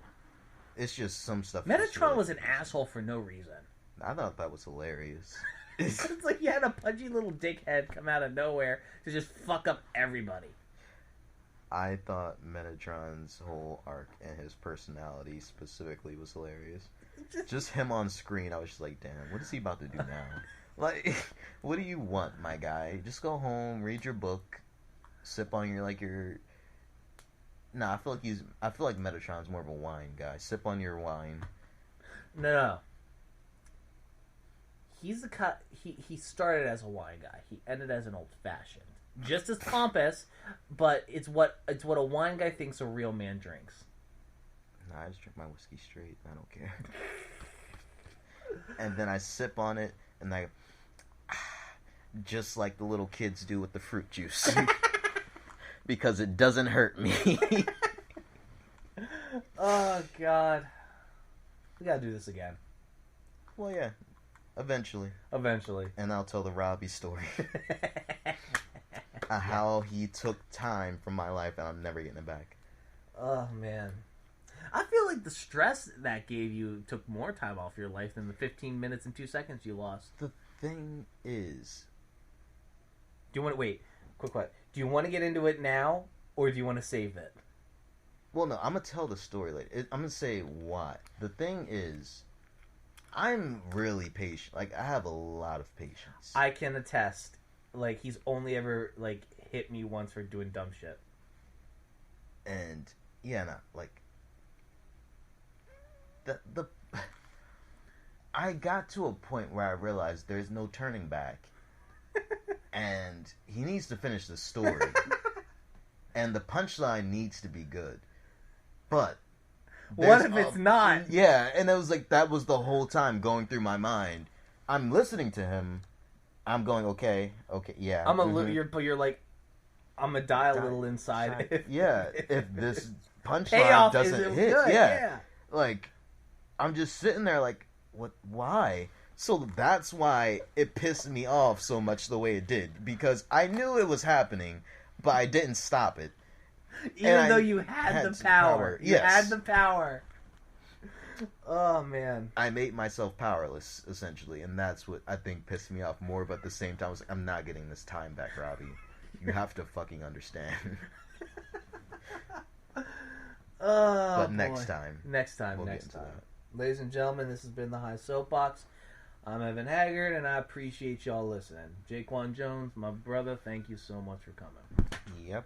It's just some stuff. Metatron was an asshole for no reason. I thought that was hilarious. It's you had a pudgy little dickhead come out of nowhere to just fuck up everybody. I thought Metatron's whole arc and his personality specifically was hilarious. Just him on screen, I was just like, damn, what is he about to do now? What do you want, my guy? Just go home, read your book, sip on your... Nah, I feel like Metatron's more of a wine guy. Sip on your wine. No. He's the cut. He started as a wine guy. He ended as an old fashioned. Just as pompous, but it's what a wine guy thinks a real man drinks. Nah, I just drink my whiskey straight. I don't care. And then I sip on it, and just like the little kids do with the fruit juice, because it doesn't hurt me. Oh God, we gotta do this again. Well, yeah, eventually. And I'll tell the Robbie story. How he took time from my life and I'm never getting it back. Oh, man. I feel like the stress that gave you took more time off your life than the 15 minutes and 2 seconds you lost. The thing is... Do you want to... Wait. Quick question. Do you want to get into it now or do you want to save it? Well, no. I'm going to tell the story later. I'm going to say why. The thing is... I'm really patient. I have a lot of patience. I can attest. He's only ever, hit me once for doing dumb shit. And, yeah, no, I got to a point where I realized there's no turning back. And he needs to finish the story. And the punchline needs to be good. But what if it's not? Yeah, and it was like that was the whole time going through my mind. I'm listening to him. I'm going, okay, yeah. I'm a little, you're like, I'm gonna die a little inside. If this punchline doesn't hit, good, like, I'm just sitting there like, what? Why? So that's why it pissed me off so much the way it did, because I knew it was happening, but I didn't stop it. Even though you had the power. You had the power. Oh, man. I made myself powerless, essentially, and that's what I think pissed me off more, but at the same time, I was like, I'm not getting this time back, Robbie. You have to fucking understand. But next time. Next time. Ladies and gentlemen, this has been the High Soapbox. I'm Evan Haggard, and I appreciate y'all listening. Jaquan Jones, my brother, thank you so much for coming. Yep.